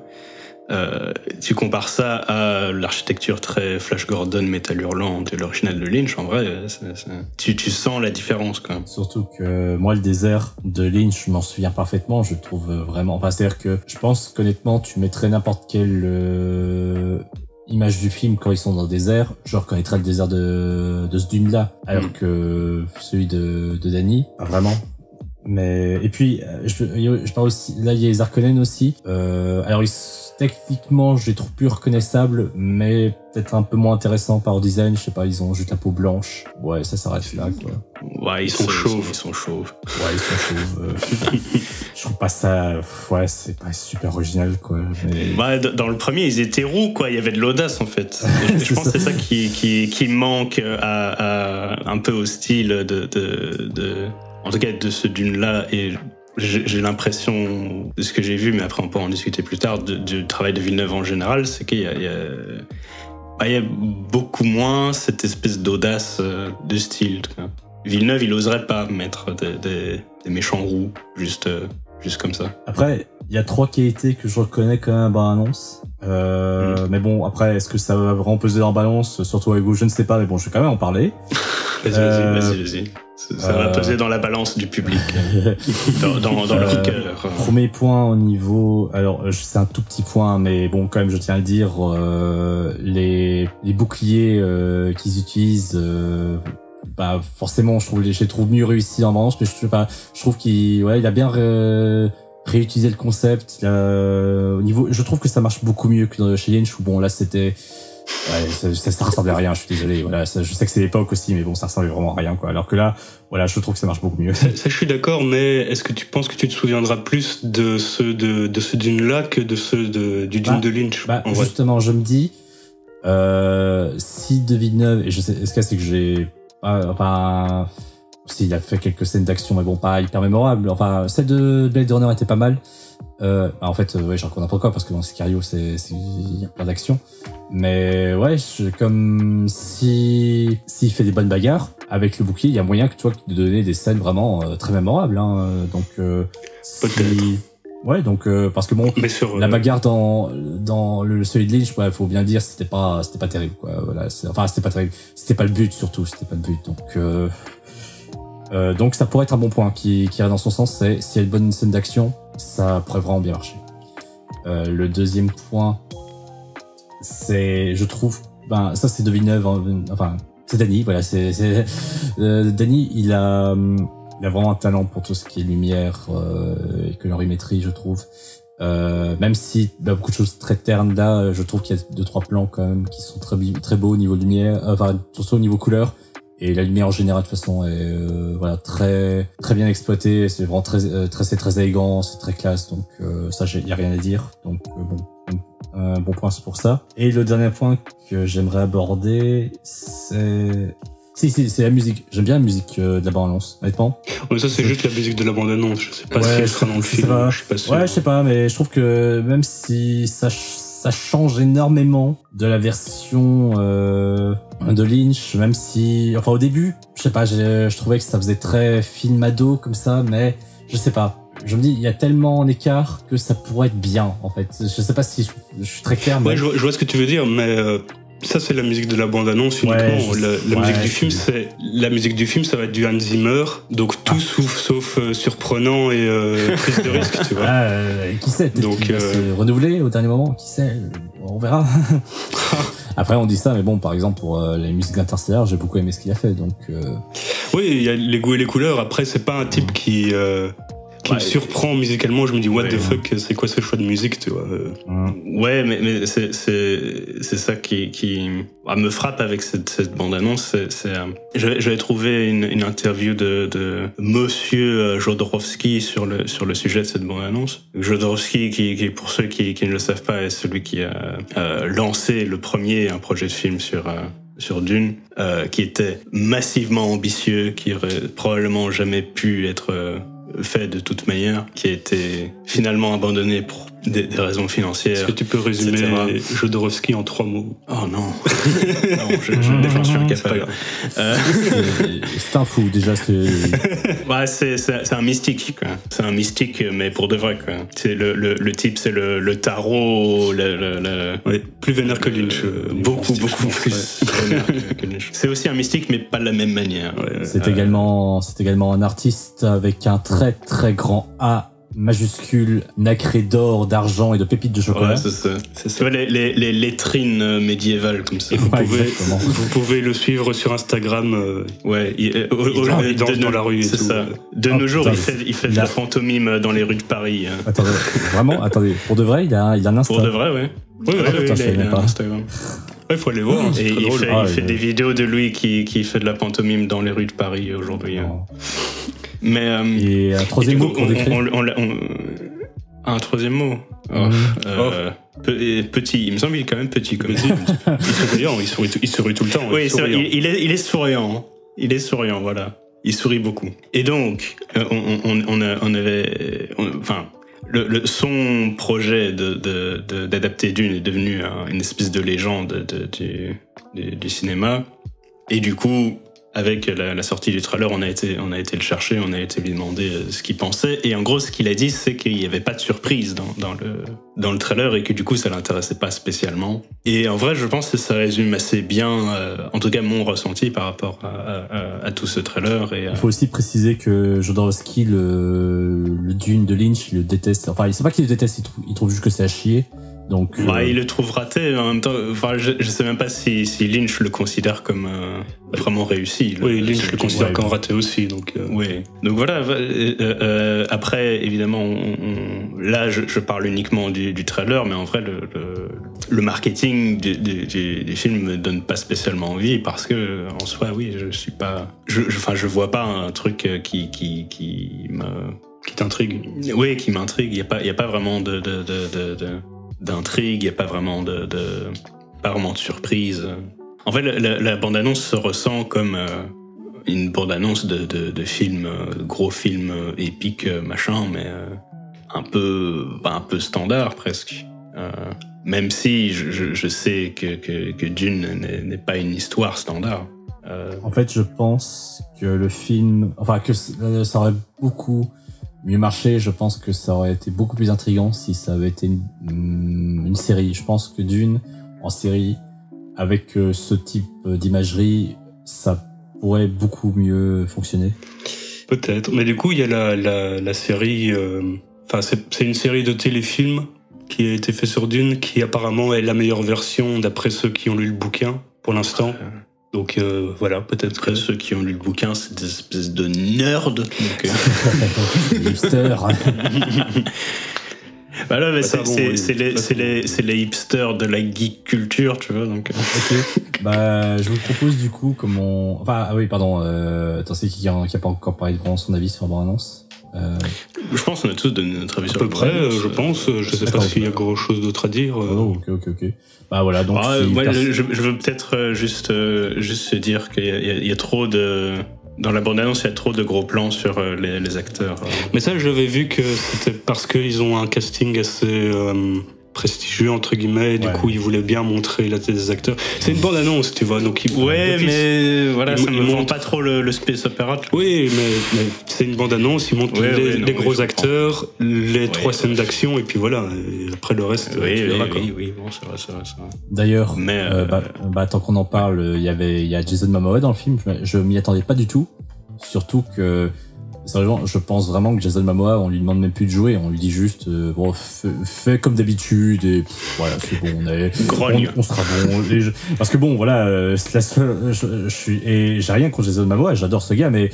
Tu compares ça à l'architecture très Flash Gordon, métal hurlant de l'original de Lynch, en vrai, tu sens la différence, quoi. Surtout que moi, le désert de Lynch, je m'en souviens parfaitement, je trouve vraiment... Enfin, c'est-à-dire que je pense qu'honnêtement, tu mettrais n'importe quelle image du film quand ils sont dans le désert, je reconnaîtrais le désert de ce Dune-là, alors que celui de Danny, pas vraiment. Mais et puis je parle aussi, là il y a les Harkonnen aussi. Alors techniquement je les trouve plus reconnaissables, mais peut-être un peu moins intéressants par design. Je sais pas, ils ont juste la peau blanche. Ouais, ça s'arrête là, quoi. Ouais, ils sont chauves. Ouais, ils sont chauves. Je trouve pas ça. Ouais, c'est pas super original, quoi. Mais... Ouais, dans le premier ils étaient roux, quoi. Il y avait de l'audace en fait. Je pense que c'est ça qui manque un peu au style en tout cas de ce Dune-là, et j'ai l'impression, de ce que j'ai vu, mais après on peut en discuter plus tard, du travail de Villeneuve en général, c'est qu'il y a beaucoup moins cette espèce d'audace de style. Villeneuve, il oserait pas mettre des méchants roux, juste comme ça. Après, il y a 3 qualités que je reconnais quand même à Balance. Mais bon, après, est-ce que ça va vraiment peser dans Balance, surtout avec vous, je ne sais pas, mais bon, je vais quand même en parler. Vas-y. Ça va peser dans la balance du public, dans leur cœur. Premier point au niveau... Alors, c'est un tout petit point, mais bon, quand même, je tiens à le dire, les boucliers qu'ils utilisent... forcément, je les trouve mieux réussis en balance, mais je trouve qu'il a bien réutilisé le concept. Au niveau, je trouve que ça marche beaucoup mieux que chez Lynch, où bon, là, c'était... Ouais, ça ressemblait à rien, je suis désolé. Voilà, je sais que c'est l'époque aussi, mais bon, ça ressemblait vraiment à rien, quoi. Alors que là, voilà, je trouve que ça marche beaucoup mieux. Ça je suis d'accord, mais est-ce que tu penses que tu te souviendras plus de ceux Dune-là que de ceux du Dune de Lynch? Justement, je me dis, Si de Villeneuve, et je sais, ce que c'est que j'ai, enfin, s'il a fait quelques scènes d'action, mais bon, pas hyper mémorables. Enfin, celle de Blade Runner était pas mal. En fait, ouais, j'en connais pas quoi, parce que dans Sicario, il y a plein d'action. Mais ouais, comme s'il fait des bonnes bagarres, avec le bouclier, il y a moyen que tu vois, de donner des scènes vraiment très mémorables, hein. Donc, ouais, donc, parce que bon, la bagarre dans le Solid Lynch, ouais, faut bien dire, c'était pas terrible, quoi. Voilà, enfin, c'était pas terrible. C'était pas le but, surtout, c'était pas le but. Donc ça pourrait être un bon point qui irait dans son sens, c'est s'il y a une bonne scène d'action, ça pourrait vraiment bien marcher. Le deuxième point, c'est, je trouve, ça c'est de Villeneuve, enfin, c'est Danny, voilà, Danny, il a vraiment un talent pour tout ce qui est lumière et colorimétrie, je trouve. Même si beaucoup de choses très ternes là, je trouve qu'il y a 2-3 plans quand même qui sont très beaux au niveau lumière, enfin surtout au niveau couleur. Et la lumière en général de toute façon est voilà très bien exploitée. C'est vraiment très élégant, c'est très classe. Donc ça, y a rien à dire. Donc bon point c'est pour ça. Et le dernier point que j'aimerais aborder, c'est c'est la musique. J'aime bien la musique de la bande-annonce, honnêtement. Ouais, ça c'est juste la musique de la bande-annonce. Je sais pas si elle sera dans le film. Je suis pas sûr. Ouais, je sais pas, mais je trouve que même si ça change énormément de la version de Lynch, même si, enfin au début, je sais pas, je trouvais que ça faisait très film ado comme ça, mais je sais pas. Je me dis, il y a tellement en écart que ça pourrait être bien, en fait. Je sais pas si je suis très clair, mais... Ouais, je vois ce que tu veux dire, mais ça c'est la musique de la bande-annonce uniquement. La musique du film, la musique du film, ça va être du Hans Zimmer, donc tout sauf surprenant et prise de risque, tu vois. Qui sait, peut-être qu'il va se renouveler au dernier moment, qui sait, on verra. Après, on dit ça, mais bon, par exemple, pour les musiques d'Interstellar, j'ai beaucoup aimé ce qu'il a fait, donc... Oui, il y a les goûts et les couleurs. Après, c'est pas un type qui me surprend musicalement. Je me dis, what the fuck, c'est quoi ce choix de musique, tu vois. Ouais, mais c'est ça qui me frappe avec cette bande-annonce. J'avais trouvé une interview de Monsieur Jodorowsky sur le sujet de cette bande-annonce. Jodorowsky, qui pour ceux qui ne le savent pas, est celui qui a lancé un projet de film sur Dune, qui était massivement ambitieux, qui aurait probablement jamais pu être fait de toute manière, qui a été finalement abandonné pour des raisons financières. Est-ce que tu peux résumer Jodorowsky en 3 mots? Oh non. Non, j'en suis incapable. C'est un fou, déjà. Ouais, c'est un mystique, quoi. C'est un mystique, mais pour de vrai, quoi. C'est le type, c'est le tarot, ouais, plus vénère que Lynch. Beaucoup plus vénère que Lynch. C'est aussi un mystique, mais pas de la même manière. Ouais, c'est également un artiste avec un très très grand A majuscule, nacré d'or, d'argent et de pépites de chocolat. Ouais, c'est ça. Tu vois, les lettrines médiévales comme ça. Et vous pouvez le suivre sur Instagram. Ouais, il danse dans la rue et c'est tout. Ça. De nos jours, il fait de la pantomime dans les rues de Paris. Attendez, pour de vrai, il a un Insta. Pour de vrai, ouais. Oui, il a un Instagram. Il faut aller voir. Et il fait des vidéos de lui qui fait de la pantomime dans les rues de Paris aujourd'hui. Mais et un troisième mot qu'on décrit. Un troisième mot. Petit. Il me semble qu'il est quand même petit comme il est souriant. Il sourit tout le temps. Oui, il est souriant. Il est souriant, voilà. Il sourit beaucoup. Et donc, son projet d'adapter Dune est devenu une espèce de légende du cinéma. Et du coup, avec la sortie du trailer, on a été le chercher, on a été lui demander ce qu'il pensait. Et en gros, ce qu'il a dit, c'est qu'il n'y avait pas de surprise dans le trailer et que du coup, ça l'intéressait pas spécialement. Et en vrai, je pense que ça résume assez bien, en tout cas, mon ressenti par rapport à tout ce trailer. Et, il faut aussi préciser que Jodorowsky, le Dune de Lynch, il le déteste. Enfin, il sait pas qu'il le déteste, il trouve juste que c'est à chier. Donc, il le trouve raté, mais en même temps, je sais même pas si Lynch le considère comme vraiment réussi. Oui, Lynch le considère comme raté aussi, donc. Oui. Donc voilà. Après, évidemment, là, je parle uniquement du trailer, mais en vrai, le marketing du film me donne pas spécialement envie parce que en soi, oui, je vois pas un truc qui t'intrigue. Oui, qui m'intrigue. Il y a pas vraiment d'intrigue, il n'y a pas vraiment pas vraiment de surprise. En fait, la bande-annonce se ressent comme une bande-annonce de film, gros film épique, machin, mais un peu standard presque. Même si je sais que Dune n'est pas une histoire standard. En fait, je pense que le film, ça aurait beaucoup mieux marché. Je pense que ça aurait été beaucoup plus intriguant si ça avait été une série. Je pense que Dune en série, avec ce type d'imagerie, ça pourrait beaucoup mieux fonctionner. Peut-être, mais du coup, il y a la série. C'est une série de téléfilms qui a été fait sur Dune, qui apparemment est la meilleure version d'après ceux qui ont lu le bouquin pour l'instant. Donc voilà, peut-être que ceux qui ont lu le bouquin, c'est des espèces de nerds. Hipsters. Voilà, mais c'est les hipsters de la geek culture, tu vois. Donc. Ok. Je vous propose du coup comment. Attends, c'est qui a pas encore parlé de son avis sur la bande-annonce. Je pense qu'on a tous donné notre avis sur à peu près, je pense. Je sais pas s'il y a grand chose d'autre à dire. Ok. Bah voilà, donc. Je veux peut-être juste dire qu'il y a trop de. Dans la bande-annonce, il y a trop de gros plans sur les acteurs. Mais ça, j'avais vu que c'était parce qu'ils ont un casting assez prestigieux, entre guillemets, et du coup, ils voulaient bien montrer la tête des acteurs. C'est une bande-annonce, tu vois, donc mais voilà, ça me vend pas trop le space opéra. Oui, mais c'est une bande-annonce, ils montrent les gros acteurs, les 3 scènes d'action, et puis voilà, et après le reste, oui, bon, c'est vrai. D'ailleurs, tant qu'on en parle, il y a Jason Momoa dans le film, je m'y attendais pas du tout, surtout que sérieusement, je pense vraiment que Jason Momoa, on lui demande même plus de jouer, on lui dit juste fais comme d'habitude et voilà, c'est bon, on sera bon. Parce que bon, voilà, c'est la seule, j'ai rien contre Jason Momoa, j'adore ce gars, mais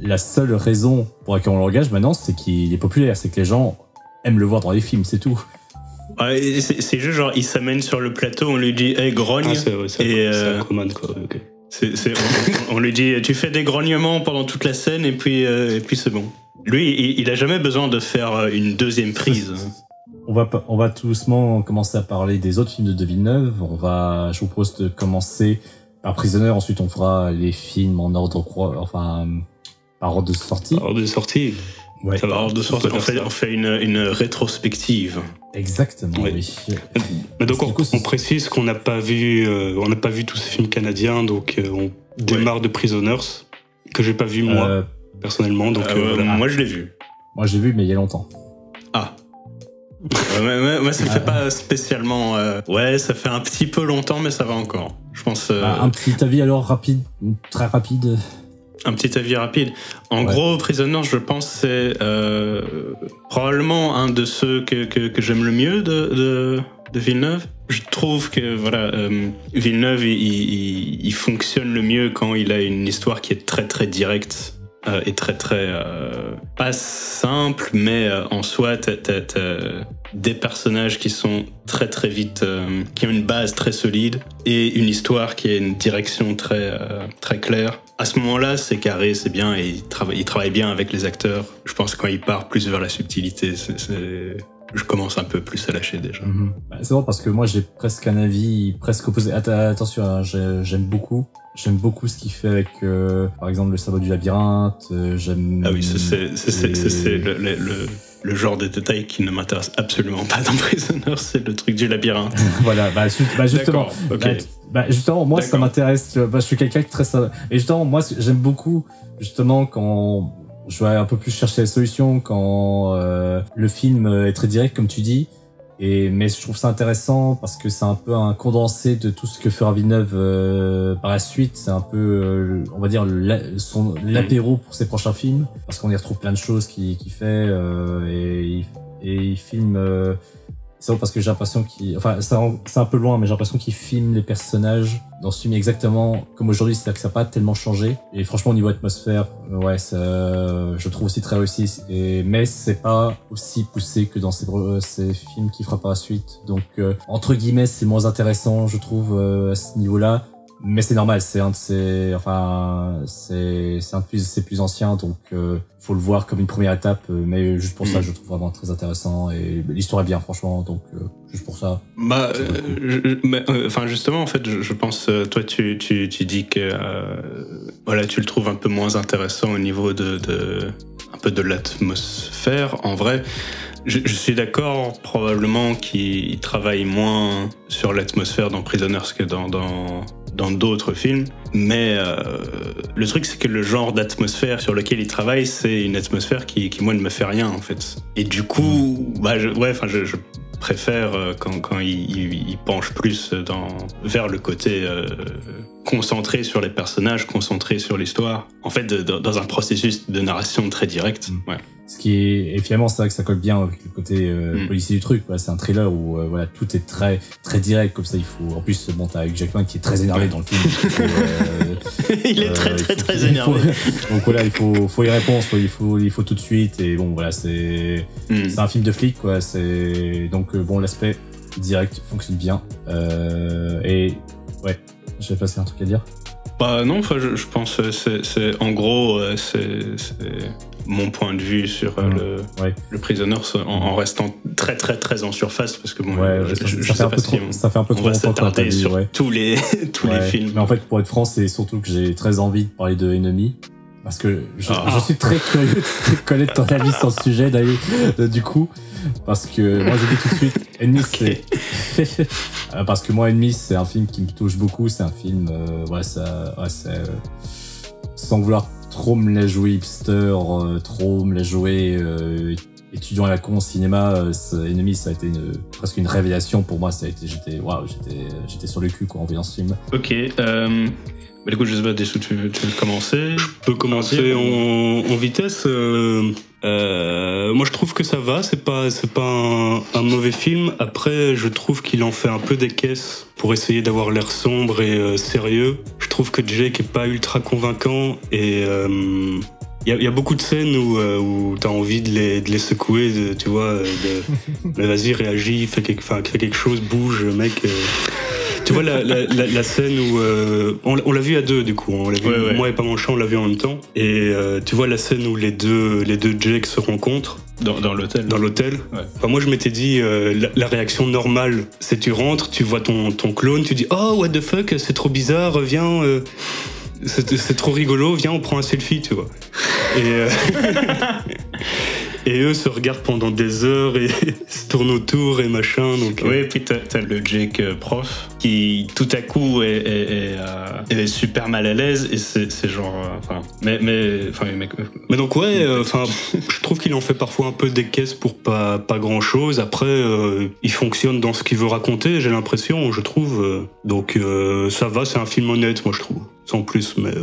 la seule raison pour laquelle on l'engage maintenant, c'est qu'il est populaire, c'est que les gens aiment le voir dans les films, c'est tout. Ouais, c'est juste genre, il s'amène sur le plateau, on lui dit hey, grogne, c'est Aquaman, quoi, ok. On lui dit tu fais des grognements pendant toute la scène et puis c'est bon. Lui, il a jamais besoin de faire une deuxième prise. On va tout doucement commencer à parler des autres films de Villeneuve. Je vous propose de commencer par Prisoner, ensuite on fera les films en ordre, par ordre de sortie. Par ordre de sortie. Ouais. Par ordre de sortie. On fait une rétrospective. Exactement. Oui. Mais donc on précise qu'on n'a pas vu, tous ces films canadiens, donc on démarre de Prisoners que j'ai pas vu moi personnellement. Donc moi je l'ai vu. Moi j'ai vu, mais il y a longtemps. Ah. Moi ça fait pas spécialement. Ça fait un petit peu longtemps, mais ça va encore. Je pense. Un petit avis alors rapide, très rapide. Un petit avis rapide. En gros, Prisoners, je pense, c'est probablement un de ceux que j'aime le mieux de Villeneuve. Je trouve que Villeneuve, il fonctionne le mieux quand il a une histoire qui est très très directe et très très pas simple, mais en soi, t'as des personnages qui sont très très vite, qui ont une base très solide et une histoire qui a une direction très très claire. À ce moment-là, c'est carré, c'est bien, et il travaille bien avec les acteurs. Je pense que quand il part plus vers la subtilité, je commence un peu plus à lâcher déjà. C'est bon parce que moi j'ai presque un avis presque opposé. Attention, hein, j'aime beaucoup ce qu'il fait avec, par exemple, le sabot du labyrinthe. Ah oui, c'est le genre de détail qui ne m'intéresse absolument pas dans Prisoner, c'est le truc du labyrinthe. Voilà, justement. Okay. Justement, moi ça m'intéresse. Je suis quelqu'un qui est très savant. Et justement, moi j'aime beaucoup justement quand je vais un peu plus chercher les solutions, quand le film est très direct, comme tu dis. Mais je trouve ça intéressant parce que c'est un peu un condensé de tout ce que fera Villeneuve par la suite. C'est un peu, on va dire, l'apéro pour ses prochains films, parce qu'on y retrouve plein de choses qu'il fait et il filme. C'est vrai parce que j'ai l'impression c'est un peu loin, mais j'ai l'impression qu'il filme les personnages dans ce film exactement comme aujourd'hui, c'est-à-dire que ça n'a pas tellement changé. Et franchement, au niveau atmosphère, je trouve aussi très réussi. Mais c'est pas aussi poussé que dans ces films qu'il fera par la suite. Donc, entre guillemets, c'est moins intéressant, je trouve, à ce niveau-là. Mais c'est normal, c'est un de ses, enfin, c'est un de ses plus anciens, donc faut le voir comme une première étape. Mais juste pour ça, je le trouve vraiment très intéressant et l'histoire est bien, franchement. Donc juste pour ça. Bah, enfin justement, en fait, je pense, toi, tu dis que voilà, tu le trouves un peu moins intéressant au niveau un peu de l'atmosphère. En vrai, je suis d'accord, probablement qu'il travaille moins sur l'atmosphère dans Prisoners que dans d'autres films, mais le truc c'est que le genre d'atmosphère sur lequel il travaille, c'est une atmosphère qui moi ne me fait rien en fait. Et du coup, bah je préfère quand il penche plus vers le côté concentré sur les personnages, concentré sur l'histoire, en fait dans un processus de narration très direct. Ouais. Ce qui est, et finalement, c'est vrai que ça colle bien avec le côté policier du truc. Voilà, c'est un thriller où voilà, tout est très très direct comme ça. Il faut, en plus, bon, t'as Hugh Jackman qui est très énervé dans le film. Il est très énervé. Donc voilà, il faut y répondre, il faut tout de suite. Et bon, voilà, c'est un film de flic, quoi. C'est donc bon, l'aspect direct fonctionne bien. Et ouais, j'avais passé un truc à dire. Bah non, enfin je pense que c'est en gros c'est mon point de vue sur le Prisoners en restant très en surface parce que bon, je sais pas si ça fait un peu trop longtemps qu'on a vu sur tous les films. Mais en fait, pour être franc, c'est surtout que j'ai très envie de parler de Enemy. Parce que je suis très curieux de connaître ton avis sur ce sujet, David, du coup. Parce que moi, je dis tout de suite, Enemy, c'est... parce que moi, Enemy, c'est un film qui me touche beaucoup. C'est un film, sans vouloir trop me la jouer hipster, trop me la jouer étudiant à la con au cinéma, Enemy, ça a été presque une révélation pour moi. J'étais sur le cul quoi, en voyant ce film. Ok. Mais du coup, je sais pas, Dessous, tu veux commencer? Je peux commencer en vitesse. Moi, je trouve que ça va. C'est pas un mauvais film. Après, je trouve qu'il en fait un peu des caisses pour essayer d'avoir l'air sombre et sérieux. Je trouve que Jake est pas ultra convaincant et il y a beaucoup de scènes où t'as envie de les secouer, tu vois, mais vas-y, réagis, fais quelque chose, bouge, mec. Tu vois la scène où on l'a vu à deux du coup, on l'a vu, moi et pas mon chat, on l'a vu en même temps. Et tu vois la scène où les deux Jake se rencontrent dans l'hôtel. Dans l'hôtel. Ouais. Enfin, moi je m'étais dit la réaction normale, c'est tu rentres, tu vois ton clone, tu dis oh what the fuck, c'est trop bizarre, viens. C'est trop rigolo, viens on prend un selfie, tu vois. Et eux se regardent pendant des heures et se tournent autour et machin. Donc, oui, et puis t'as le Jake prof qui tout à coup est super mal à l'aise et c'est genre, enfin, mais donc ouais, enfin, je trouve qu'il en fait parfois un peu des caisses pour pas grand chose. Après, il fonctionne dans ce qu'il veut raconter, j'ai l'impression, je trouve. Donc ça va, c'est un film honnête, moi je trouve, sans plus, mais.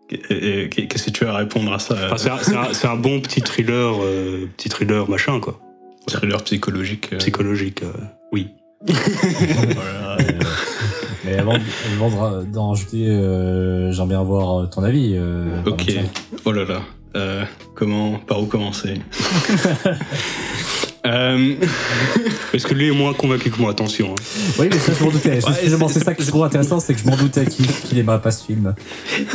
Qu'est-ce que tu as à répondre à ça? Enfin, c'est un bon petit thriller machin quoi. Thriller psychologique. Psychologique, oui. Voilà, mais avant d'en rajouter, j'aimerais bien avoir ton avis. Ok. Oh là là. Par où commencer? Parce que lui est moins convaincu que moi, attention. Hein. Oui, mais ça, je m'en doutais. C'est ça qui est trop intéressant, c'est que je m'en doutais qu'il aimerait pas ce film.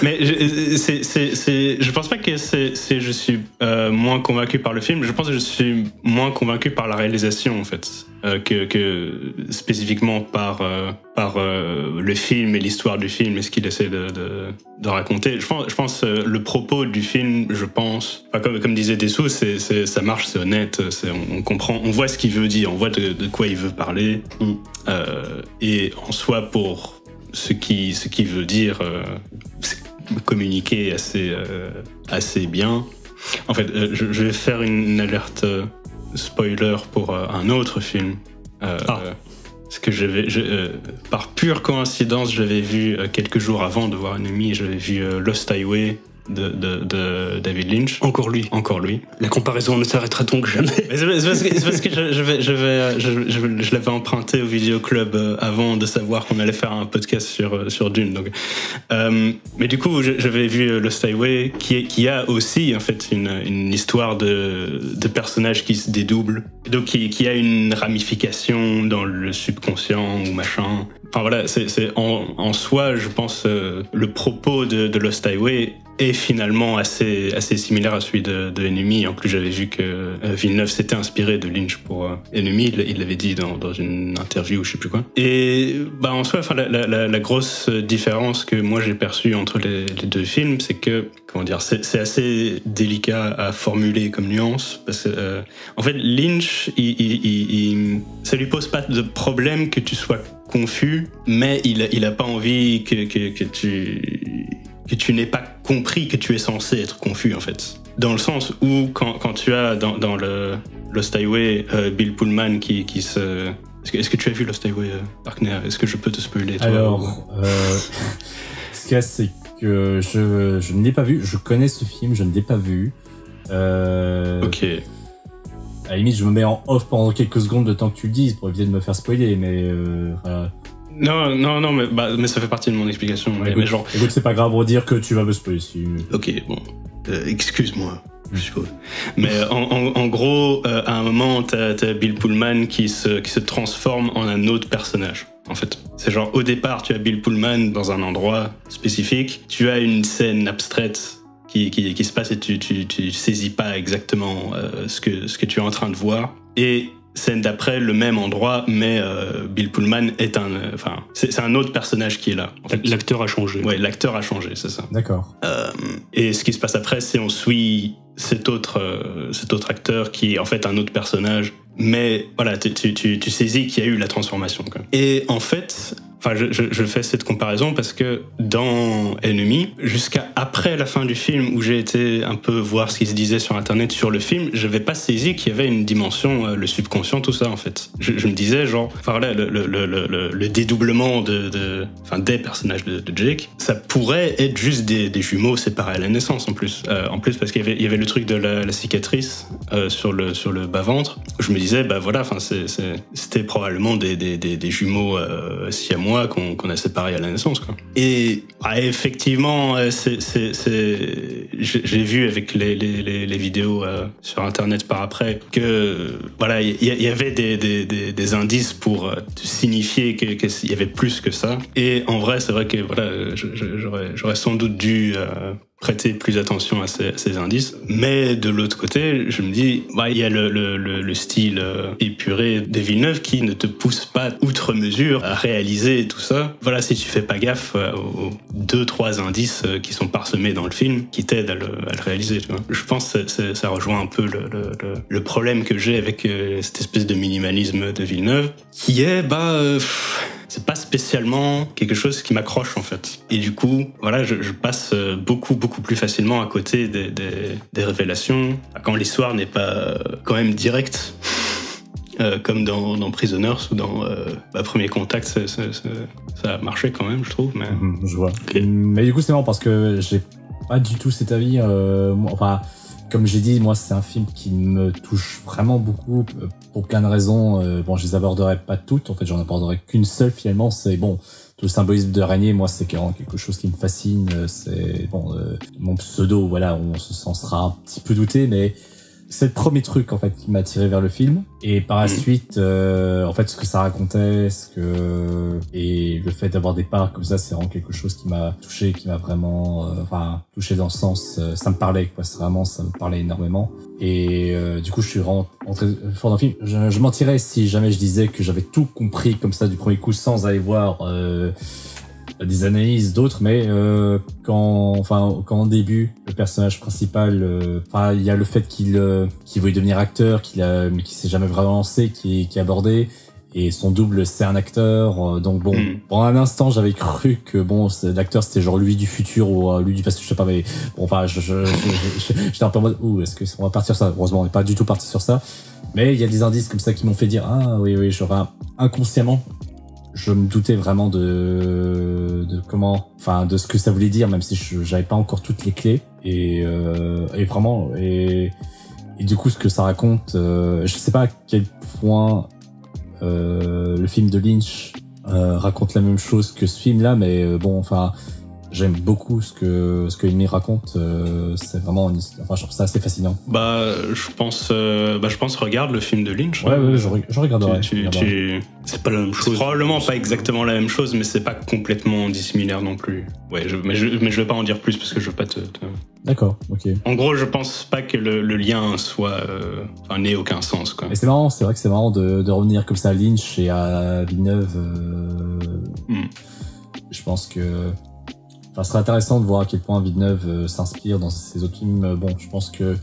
Mais je pense pas que je suis moins convaincu par le film. Je pense que je suis moins convaincu par la réalisation, en fait, que spécifiquement par le film et l'histoire du film et ce qu'il essaie de raconter. Je pense le propos du film, je pense, comme disait Dessous, ça marche, c'est honnête, on comprend, on voit ce qu'il veut dire, on voit de quoi il veut parler, et en soi pour ce qu'il veut dire, communiquer assez bien. En fait, je vais faire une alerte spoiler pour un autre film. Parce que par pure coïncidence, j'avais vu quelques jours avant de voir Enemy, j'avais vu Lost Highway de David Lynch. Encore lui. La comparaison ne s'arrêtera donc jamais. Mais c'est parce que je l'avais emprunté au Vidéoclub avant de savoir qu'on allait faire un podcast sur Dune. Donc, mais du coup, j'avais vu Lost Highway, qui a aussi en fait une histoire de personnages qui se dédoublent, donc qui a une ramification dans le subconscient ou machin. Enfin voilà, c'est en soi, je pense, le propos de Lost Highway est finalement assez similaire à celui de Enemy. En plus, j'avais vu que Villeneuve s'était inspiré de Lynch pour Enemy. Il l'avait dit dans une interview ou je sais plus quoi. Et bah en soi, enfin la grosse différence que moi j'ai perçue entre les deux films, c'est que comment dire, c'est assez délicat à formuler comme nuance parce que en fait Lynch, ça lui pose pas de problème que tu sois confus, mais il a pas envie que tu n'aies pas compris que tu es censé être confus, en fait. Dans le sens où, quand tu as dans le Lost Highway, Bill Pullman qui se... Est-ce que tu as vu Lost Highway, Arkner? Est-ce que je peux te spoiler, toi? Alors, ce qu'il y a, c'est que je ne l'ai pas vu. Je connais ce film, je ne l'ai pas vu. Ok. À la limite, je me mets en off pendant quelques secondes de temps que tu le dises pour éviter de me faire spoiler, mais... voilà. Non, mais ça fait partie de mon explication. Mais genre... Écoute, c'est pas grave pour dire que tu vas me spoiler. Si... Ok, bon. Excuse-moi, je suppose. Mais en gros, à un moment, t'as Bill Pullman qui se transforme en un autre personnage. En fait, c'est genre, au départ, tu as Bill Pullman dans un endroit spécifique. Tu as une scène abstraite qui se passe et tu saisis pas exactement ce que tu es en train de voir. Et scène d'après, le même endroit, mais Bill Pullman est c'est un autre personnage qui est là. En fait. L'acteur a changé. Ouais, l'acteur a changé, c'est ça. D'accord. Et ce qui se passe après, c'est on suit cet autre acteur qui est en fait un autre personnage, mais voilà, tu saisis qu'il y a eu la transformation. Quoi. Et en fait, enfin, je fais cette comparaison parce que dans Enemy, jusqu'à après la fin du film, où j'ai été un peu voir ce qui se disait sur Internet sur le film, je n'avais pas saisi qu'il y avait une dimension, le subconscient, tout ça, en fait. Je me disais, genre, enfin voilà, le dédoublement des personnages de Jake, ça pourrait être juste des jumeaux séparés à la naissance, en plus. En plus, parce qu'il y avait le truc de la cicatrice sur le bas-ventre. Je me disais, bah voilà, enfin, c'était probablement des jumeaux siamois qu'on a séparés à la naissance, quoi. Et effectivement, j'ai vu avec les vidéos sur Internet par après que voilà, il y avait des indices pour signifier qu'il y avait plus que ça. Et en vrai, c'est vrai que voilà, j'aurais sans doute dû prêter plus attention à ces indices. Mais de l'autre côté, je me dis, il y a le style épuré de Villeneuve qui ne te pousse pas outre mesure à réaliser tout ça. Voilà, si tu fais pas gaffe aux 2-3 indices qui sont parsemés dans le film, qui t'aident à le réaliser, tu vois. Je pense que ça rejoint un peu le problème que j'ai avec cette espèce de minimalisme de Villeneuve, qui est, c'est pas spécialement quelque chose qui m'accroche, en fait. Et du coup, voilà, je passe beaucoup plus facilement à côté des révélations, quand l'histoire n'est pas quand même directe, comme dans Prisoners ou dans Premier Contact, ça a marché quand même, je trouve. Mais... je vois. Okay. Mais du coup, c'est marrant parce que j'ai pas du tout cet avis. Enfin, comme j'ai dit, moi, c'est un film qui me touche vraiment beaucoup pour plein de raisons. Je les aborderai pas toutes. En fait, j'en aborderai qu'une seule finalement. C'est tout le symbolisme de l'araignée. Moi, c'est quelque chose qui me fascine. C'est mon pseudo. Voilà, on s'en sera un petit peu douté, mais c'est le premier truc en fait qui m'a attiré vers le film. Et par la suite, en fait, ce que ça racontait, et le fait d'avoir des parts comme ça, c'est vraiment quelque chose qui m'a touché, qui m'a vraiment, touché dans le sens, ça me parlait quoi. Ça me parlait énormément. Et du coup, je suis vraiment entré fort dans le film. Je mentirais si jamais je disais que j'avais tout compris comme ça du premier coup, sans aller voir des analyses d'autres, mais quand au début le personnage principal, il y a le fait qu'il veuille devenir acteur, mais qui s'est jamais vraiment lancé, qui est abordé, et son double c'est un acteur, donc pendant un instant j'avais cru que l'acteur c'était genre lui du futur ou lui du passé, je sais pas, mais j'étais un peu en mode est-ce que on va partir sur ça. Heureusement on n'est pas du tout parti sur ça, mais il y a des indices comme ça qui m'ont fait dire oui, genre inconsciemment je me doutais vraiment de comment, enfin, de ce que ça voulait dire, même si j'avais pas encore toutes les clés. Et vraiment, et du coup, ce que ça raconte, je sais pas à quel point le film de Lynch raconte la même chose que ce film-là, mais bon, enfin, j'aime beaucoup ce que Enemy raconte. C'est vraiment, enfin, je trouve ça assez fascinant. Je pense regarde le film de Lynch. Ouais, je regarderai. C'est pas la même chose. C'est probablement pas exactement la même chose, mais c'est pas complètement dissimilaire non plus. Ouais, mais je vais pas en dire plus parce que je veux pas te... D'accord, ok. En gros, je pense pas que le lien soit, n'ait aucun sens, quoi. Et c'est marrant, c'est vrai que c'est marrant de revenir comme ça à Lynch et à Villeneuve. Je pense que, enfin, ce serait intéressant de voir à quel point Villeneuve s'inspire dans ses autres films. Bon, je pense que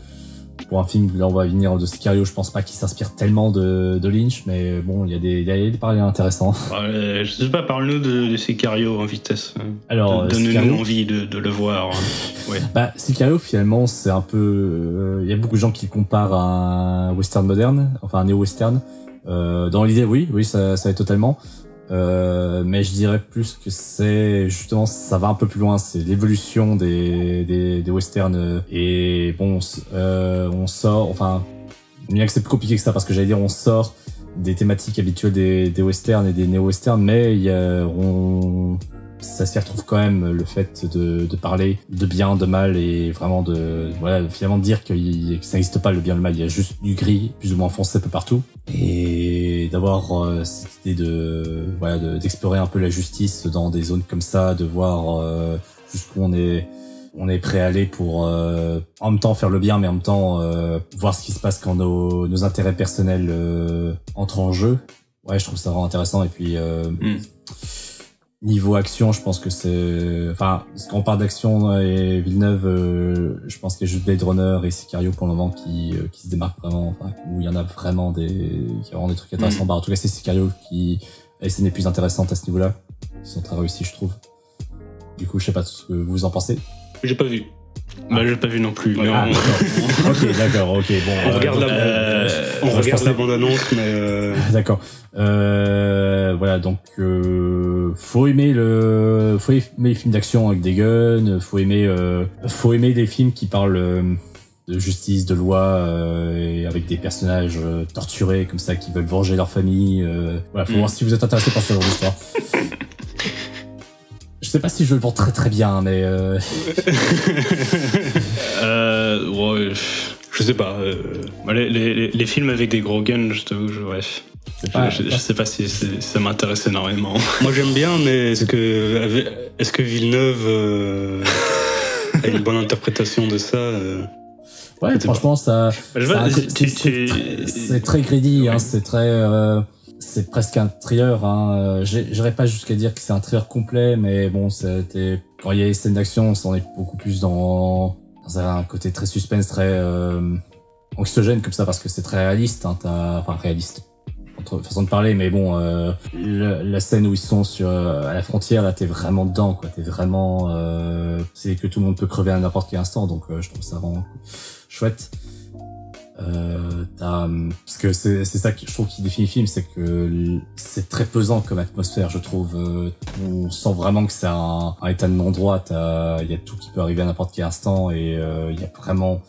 pour un film, là on va venir de Sicario, je pense pas qu'il s'inspire tellement de Lynch, mais bon, il y a des parallèles intéressants. Je sais pas, parle-nous de Sicario en vitesse. Alors, donne-nous envie de le voir. Ouais. Sicario, finalement, c'est un peu... Il y a beaucoup de gens qui le comparent à un western moderne, enfin un néo-western. Dans l'idée, oui, ça est totalement. Mais je dirais plus que c'est justement, ça va un peu plus loin, c'est l'évolution des westerns. Et bon, on sort, enfin, bien que c'est plus compliqué que ça, parce que j'allais dire on sort des thématiques habituelles des westerns et des néo-westerns, mais ça s'y retrouve quand même, le fait de parler de bien, de mal, et vraiment finalement de dire que ça n'existe pas le bien et le mal, il y a juste du gris plus ou moins foncé un peu partout, et d'avoir cette idée d'explorer un peu la justice dans des zones comme ça, de voir jusqu'où on est prêt à aller pour en même temps faire le bien, mais en même temps voir ce qui se passe quand nos intérêts personnels entrent en jeu. Ouais, je trouve ça vraiment intéressant. Et puis niveau action, je pense que c'est... Enfin, quand on parle d'action et Villeneuve, je pense qu'il y a juste Blade Runner et Sicario pour le moment qui se démarquent vraiment, enfin, où il y en a vraiment qui a vraiment des trucs intéressants. En tout cas, c'est Sicario qui a les scènes les plus intéressantes à ce niveau-là. Ils sont très réussis, je trouve. Du coup, je sais pas ce que vous en pensez. J'ai pas vu. J'ai pas vu non plus. Mais d'accord, ok. Bon, on regarde la bande-annonce, mais... D'accord. Voilà, donc faut aimer les films d'action avec des guns, faut aimer les films qui parlent de justice, de loi, et avec des personnages torturés comme ça qui veulent venger leur famille. Voilà, faut voir si vous êtes intéressé par ce genre d'histoire. Je sais pas si je le vends très très bien, mais ouais, je sais pas. Les films avec des gros guns, je t'avoue, je sais pas si ça m'intéresse énormément. Moi j'aime bien, mais est-ce que Villeneuve a une bonne interprétation de ça Ouais, franchement, ça. C'est très greedy, hein, c'est très. C'est presque un thriller, hein. J'irais pas jusqu'à dire que c'est un thriller complet, mais bon, quand il y a les scènes d'action, on est beaucoup plus dans un côté très suspense, très anxiogène comme ça, parce que c'est très réaliste, hein. Enfin, réaliste, entre façon de parler, mais bon, la scène où ils sont à la frontière, là, t'es vraiment dedans, quoi. T'es vraiment, c'est que tout le monde peut crever à n'importe quel instant, donc je trouve ça vraiment chouette. Parce que c'est ça que je trouve qui définit le film, c'est que c'est très pesant comme atmosphère, je trouve. On sent vraiment que c'est un état de non-droit. Il y a tout qui peut arriver à n'importe quel instant, et il y a vraiment,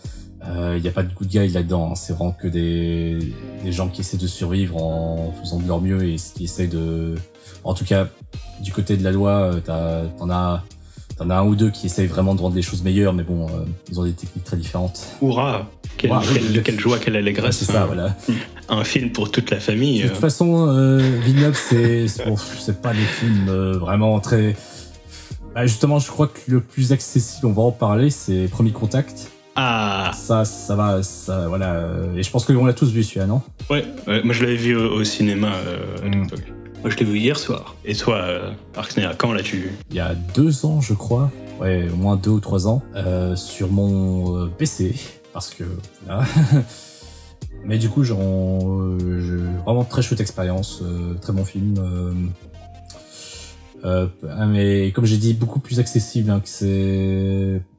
il y a pas de good guy là-dedans, hein. C'est vraiment que des gens qui essaient de survivre en faisant de leur mieux, et qui essaient en tout cas, du côté de la loi, t'en as un ou deux qui essayent vraiment de rendre les choses meilleures, mais bon, ils ont des techniques très différentes. Hurrah! Quelle joie, quelle allégresse. C'est ça, voilà. Un film pour toute la famille. De toute façon, Villeneuve, c'est pas des films vraiment très... justement, je crois que le plus accessible, on va en parler, c'est Premier Contact. Ah! Ça va, voilà. Et je pense qu'on l'a tous vu, celui-là, non? Ouais, moi je l'avais vu au cinéma à l'époque. Moi, je l'ai vu hier soir. Et toi, Arxnéa, quand l'as-tu vu? Il y a 2 ans, je crois. Ouais, au moins 2 ou 3 ans. Sur mon PC. Parce que... Voilà. Mais du coup, vraiment très chouette expérience. Très bon film. mais comme j'ai dit, beaucoup plus accessible hein, que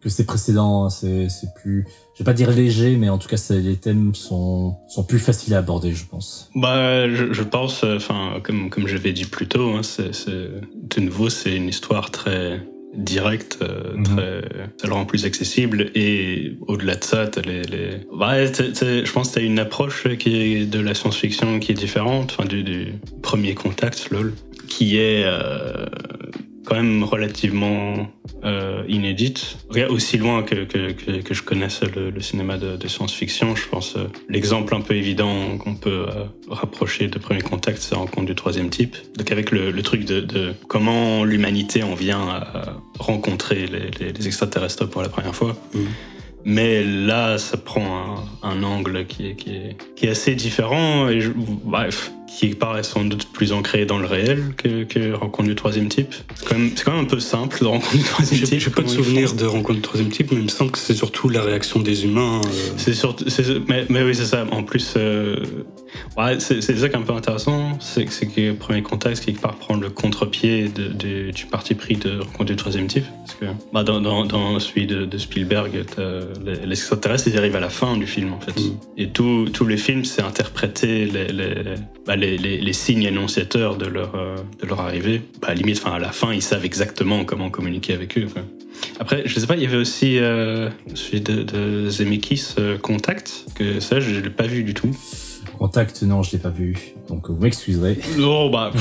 ses précédents. C'est plus, je vais pas dire léger, mais en tout cas, les thèmes sont plus faciles à aborder, je pense. Bah, je pense, enfin, comme j'avais dit plus tôt, hein, de nouveau, c'est une histoire très directe, ça le rend plus accessible, et au-delà de ça, t'as je pense que t'as une approche qui est de la science-fiction qui est différente, enfin du premier contact, lol, qui est quand même relativement inédite. Regarde, aussi loin que je connaisse le cinéma de science-fiction, je pense l'exemple un peu évident qu'on peut rapprocher de Premier Contact, c'est Rencontre du troisième type. Donc avec le truc de comment l'humanité en vient à rencontrer les extraterrestres pour la première fois. Mais là, ça prend un angle qui est assez différent et bref, qui paraît sans doute plus ancré dans le réel que Rencontre du troisième type. C'est quand même un peu simple de Rencontre du troisième type. J'ai pas de souvenir de Rencontre du troisième type, mais il me semble que c'est surtout la réaction des humains. Mais oui, c'est ça. En plus, c'est ça qui est un peu intéressant, c'est que Premier Contact, quelque part, prend le contre-pied du parti pris de Rencontre du troisième type. Parce que dans celui de Spielberg, les extraterrestres, ils arrivent à la fin du film, en fait. Et tous les films, c'est interpréter les signes annonciateurs de leur arrivée. À limite, à la fin, ils savent exactement comment communiquer avec eux. Quoi. Après, je sais pas, il y avait aussi celui de Zemeckis, Contact, que ça, je l'ai pas vu du tout. Contact, non, je l'ai pas vu, donc vous m'excuserez. Non, voilà.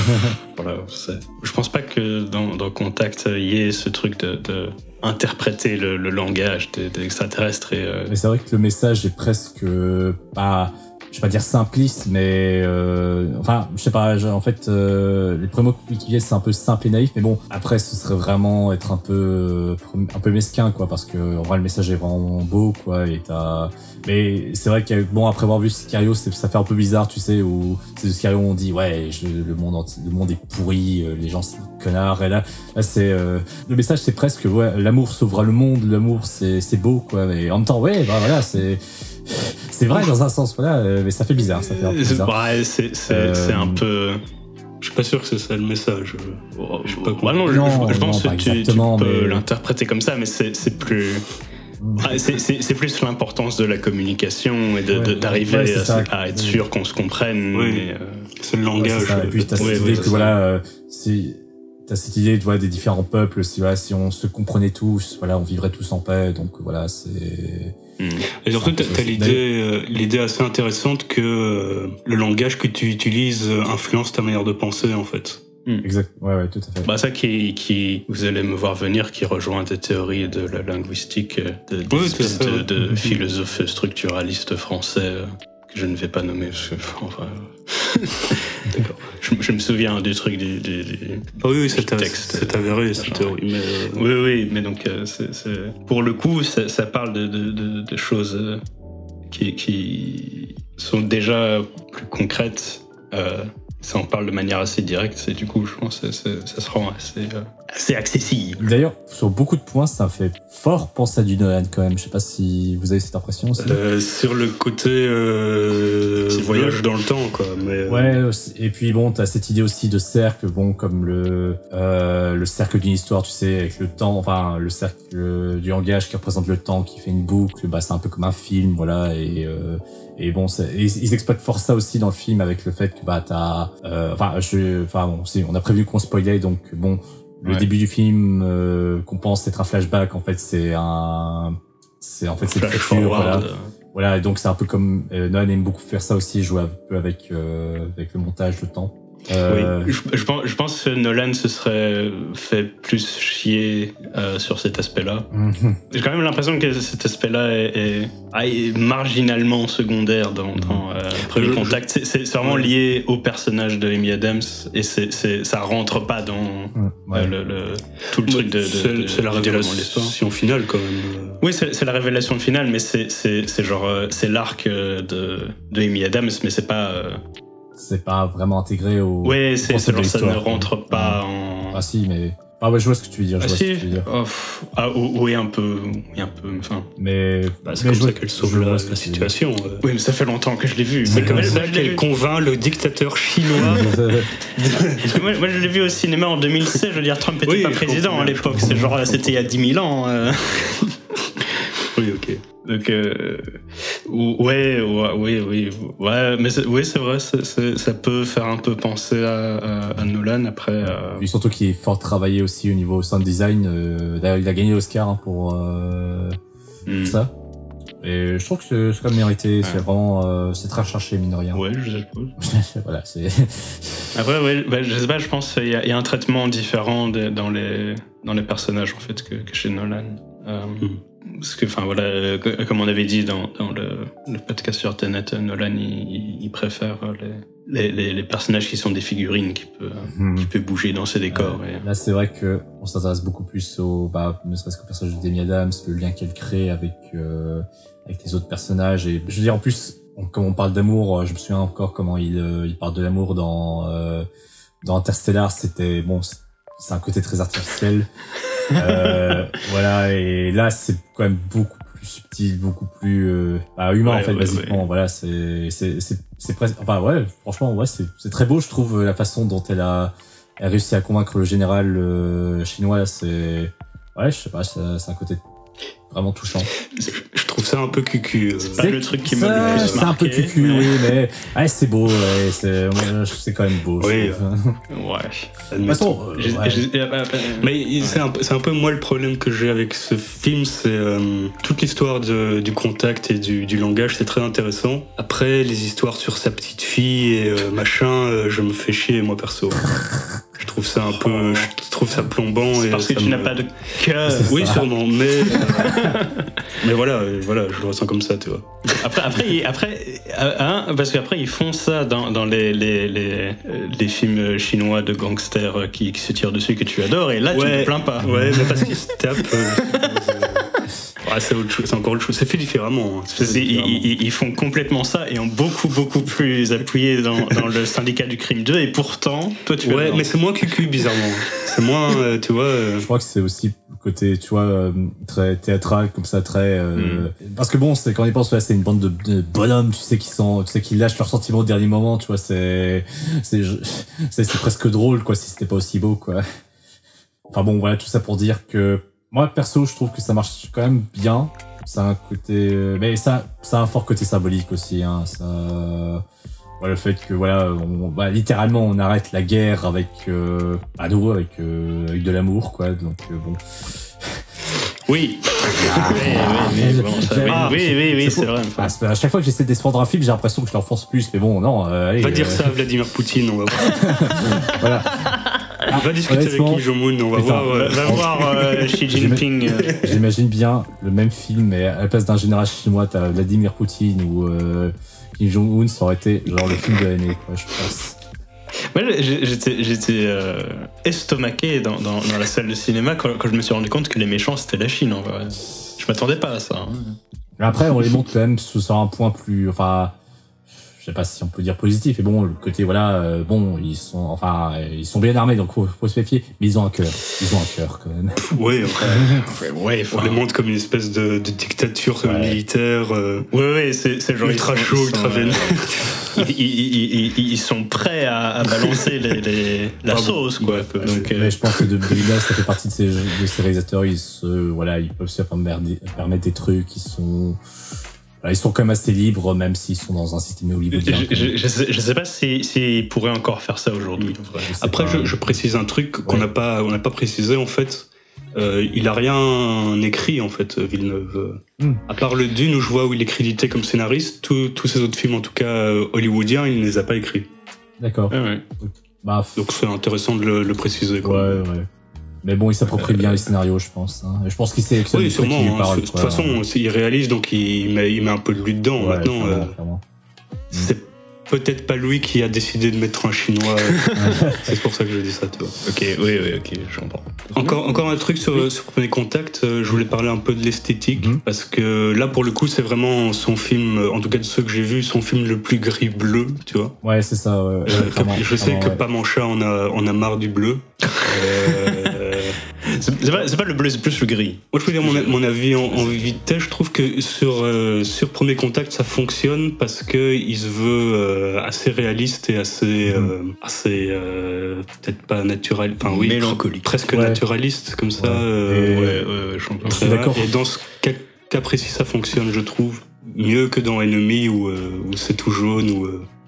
Je pense pas que dans Contact, il y ait ce truc de interpréter le langage des extraterrestres. Mais c'est vrai que le message est presque pas... Je vais pas dire simpliste, mais enfin, je sais pas. En fait, les premiers mots qui viennent, c'est un peu simple et naïf, mais bon, après, ce serait vraiment être un peu mesquin, quoi, parce que en vrai, le message est vraiment beau, quoi. Mais c'est vrai que bon, après avoir vu Sicario, ça fait un peu bizarre, tu sais, où c'est de Sicario, on dit ouais, le monde est pourri, les gens c'est des connards, et là c'est le message, c'est presque ouais, l'amour sauvera le monde, l'amour c'est beau, quoi. Mais en même temps, ouais, bah voilà, c'est vrai dans un sens, voilà, mais ça fait bizarre, ça fait un peu bizarre. Ouais, c'est un peu... Je suis pas sûr que c'est ça le message. Je sais pas quoi. Je pense que tu peux l'interpréter comme ça, mais c'est plus... c'est plus l'importance de la communication et d'arriver à être sûr qu'on se comprenne. Oui, c'est le langage. Et puis t'as cette idée que voilà, t'as cette idée de des différents peuples, si on se comprenait tous, voilà, on vivrait tous en paix. Donc voilà, c'est... Et surtout, t'as l'idée assez intéressante que le langage que tu utilises influence ta manière de penser, en fait. Exact, ouais, tout à fait. Bah ça qui vous allez me voir venir, qui rejoint des théories de la linguistique, de philosophes structuralistes français que je ne vais pas nommer parce que enfin. D'accord. Je me souviens du truc oui, c'est avéré cette théorie. Mais oui, mais donc pour le coup, ça parle de choses qui sont déjà plus concrètes. Ça en parle de manière assez directe, et du coup, je pense que ça se rend assez accessible. D'ailleurs, sur beaucoup de points, ça fait fort penser à du Nolan quand même. Je sais pas si vous avez cette impression aussi. Sur le côté voyage dans le temps, quoi. Mais ouais, et puis bon, t'as cette idée aussi de cercle, bon, comme le cercle d'une histoire, tu sais, avec le temps, enfin le cercle du langage qui représente le temps, qui fait une boucle. Bah, c'est un peu comme un film, voilà, et bon, ils exploitent fort ça aussi dans le film avec le fait que bah t'as, on a prévu qu'on spoilait, donc bon, le début du film qu'on pense être un flashback, en fait c'est le futur, voilà, et donc c'est un peu comme Nolan aime beaucoup faire ça aussi, jouer un peu avec le montage, le temps. Oui, je pense que Nolan se serait fait plus chier sur cet aspect-là. J'ai quand même l'impression que cet aspect-là est marginalement secontexte dans Premier Contact. C'est vraiment lié au personnage de Amy Adams et ça rentre pas dans tout le truc de c'est la révélation finale quand même. Oui, c'est la révélation finale, mais c'est genre c'est l'arc de Amy Adams, mais c'est pas vraiment intégré au... Ouais, ça ne rentre pas en... Ah si, mais... Ah ouais, je vois ce que tu veux dire. Oui, un peu. Enfin. Mais c'est comme ça qu'elle sauve la situation. Oui, mais ça fait longtemps que je l'ai vu. C'est comme ça qu'elle convainc le dictateur chinois. moi, je l'ai vu au cinéma en 2016. Je veux dire, Trump n'était pas président à l'époque. C'est genre, c'était il y a 10 000 ans. Oui, ok. Donc, mais c'est vrai, ça peut faire un peu penser à Nolan après. Et surtout qu'il est fort travaillé aussi au niveau sound design. D'ailleurs, il a gagné l'Oscar pour ça. Et je trouve que c'est quand même mérité. C'est vraiment, c'est très recherché, mine de rien. Ouais, je suppose. Voilà, c'est. Après, je sais pas, je pense qu'il y a un traitement différent dans les personnages en fait que chez Nolan. Parce que, enfin voilà, comme on avait dit dans le podcast sur Tenet, Nolan il préfère les personnages qui sont des figurines qui peuvent bouger dans ses décors. Là, c'est vrai que on s'intéresse beaucoup plus ne serait-ce qu'au personnage de Amy Adams, le lien qu'elle crée avec les autres personnages. Et je veux dire, en plus, comme on parle d'amour, je me souviens encore comment il parle de l'amour dans Interstellar. C'était c'est un côté très artificiel. Voilà, et là c'est quand même beaucoup plus subtil, beaucoup plus humain en fait, basiquement. Voilà, c'est presque, enfin ouais, franchement ouais, c'est très beau, je trouve, la façon dont elle a réussi à convaincre le général chinois. C'est je sais pas, c'est un côté vraiment touchant. Je trouve ça un peu cucu. C'est pas le truc qui m'a le plus marqué. C'est un peu cucu, oui, mais c'est beau, c'est quand même beau. Oui, De toute façon, mais c'est un peu moi le problème que j'ai avec ce film, c'est toute l'histoire du contact et du langage, c'est très intéressant. Après, les histoires sur sa petite fille et machin, je me fais chier moi perso. Je trouve ça un peu, je trouve ça plombant. C'est parce que tu n'as pas de cœur. Oui, sûrement, mais voilà, je le ressens comme ça, tu vois. Parce qu'après ils font ça dans les films chinois de gangsters qui se tirent dessus que tu adores, et là tu ne te plains pas. Ouais, mais parce qu'ils se tapent. C'est autre chose, c'est encore autre chose. C'est fait différemment. Ils font complètement ça et ont beaucoup beaucoup plus appuyé dans le Syndicat du crime 2, et pourtant toi tu. Ouais, mais c'est moins cucu bizarrement. C'est moins, tu vois. Je crois que c'est aussi le côté, tu vois, très théâtral comme ça, très. Parce que c'est quand on y pense, c'est une bande de bonhommes, tu sais qu'ils lâchent leurs sentiments au dernier moment, tu vois. C'est presque drôle, quoi, si c'était pas aussi beau, quoi. Enfin bon, voilà, tout ça pour dire que. Moi, perso, je trouve que ça marche quand même bien. Ça a un côté, mais ça a un fort côté symbolique aussi, hein. Le fait que, littéralement, on arrête la guerre avec, à nouveau, avec de l'amour, quoi. Donc, bon. Oui. Oui, c'est vrai. À chaque fois que j'essaie de défendre un film, j'ai l'impression que je l'enfonce plus, mais bon, non, allez. Va dire ça à Vladimir Poutine, on va voir. Voilà. Va discuter avec Kim Jong-un, on va voir. Va voir Xi Jinping. J'imagine bien le même film, mais à la place d'un général chinois, t'as Vladimir Poutine ou Kim Jong-un, ça aurait été genre le film de l'année, quoi, je pense. Moi, j'étais estomaqué dans la salle de cinéma quand je me suis rendu compte que les méchants c'était la Chine, en vrai. Je m'attendais pas à ça. Hein. Mais après, on les montre quand même sur un point plus, enfin, je sais pas si on peut dire positif, et bon, le côté, ils sont bien armés, donc faut se méfier, mais ils ont un cœur quand même. Oui, on les montre comme une espèce de dictature militaire. C'est genre ultra chaud, ultra vénère. Ils sont prêts à balancer la sauce, quoi. Donc, mais je pense que de base, ça fait partie de ces réalisateurs, ils peuvent se permettre des trucs, ils sont quand même assez libres, même s'ils sont dans un système hollywoodien. Je sais pas s'ils pourraient encore faire ça aujourd'hui. Après, je précise un truc qu'on n'a pas précisé, en fait. Il a rien écrit, en fait, Villeneuve. À part le Dune, où je vois où il est crédité comme scénariste, tous ses autres films, en tout cas hollywoodiens, il ne les a pas écrits. D'accord. Ouais. Donc c'est intéressant de le préciser, quoi. Ouais. Mais bon, il s'approprie bien les scénarios, je pense. Hein. Je pense qu'il sait que oui, sûrement. De toute façon, il réalise, donc il met un peu de lui dedans. Ouais, maintenant, clairement. C'est peut-être pas lui qui a décidé de mettre un Chinois. C'est pour ça que je dis ça, tu vois. Ok, je comprends. Encore un truc sur Premier Contact, je voulais parler un peu de l'esthétique, parce que là, pour le coup, c'est vraiment son film, en tout cas de ceux que j'ai vus, son film le plus gris-bleu, tu vois. Ouais, c'est ça. Je sais que Pamancha en a marre du bleu. C'est pas le bleu, c'est plus le gris. Moi, je peux dire mon avis en vitesse. Je trouve que sur Premier Contact, ça fonctionne parce que il se veut assez réaliste et assez peut-être pas naturel, enfin oui, mélancolique, presque naturaliste comme ça. Je suis d'accord. Et dans ce cas précis, ça fonctionne, je trouve, mieux que dans Enemy où c'est tout jaune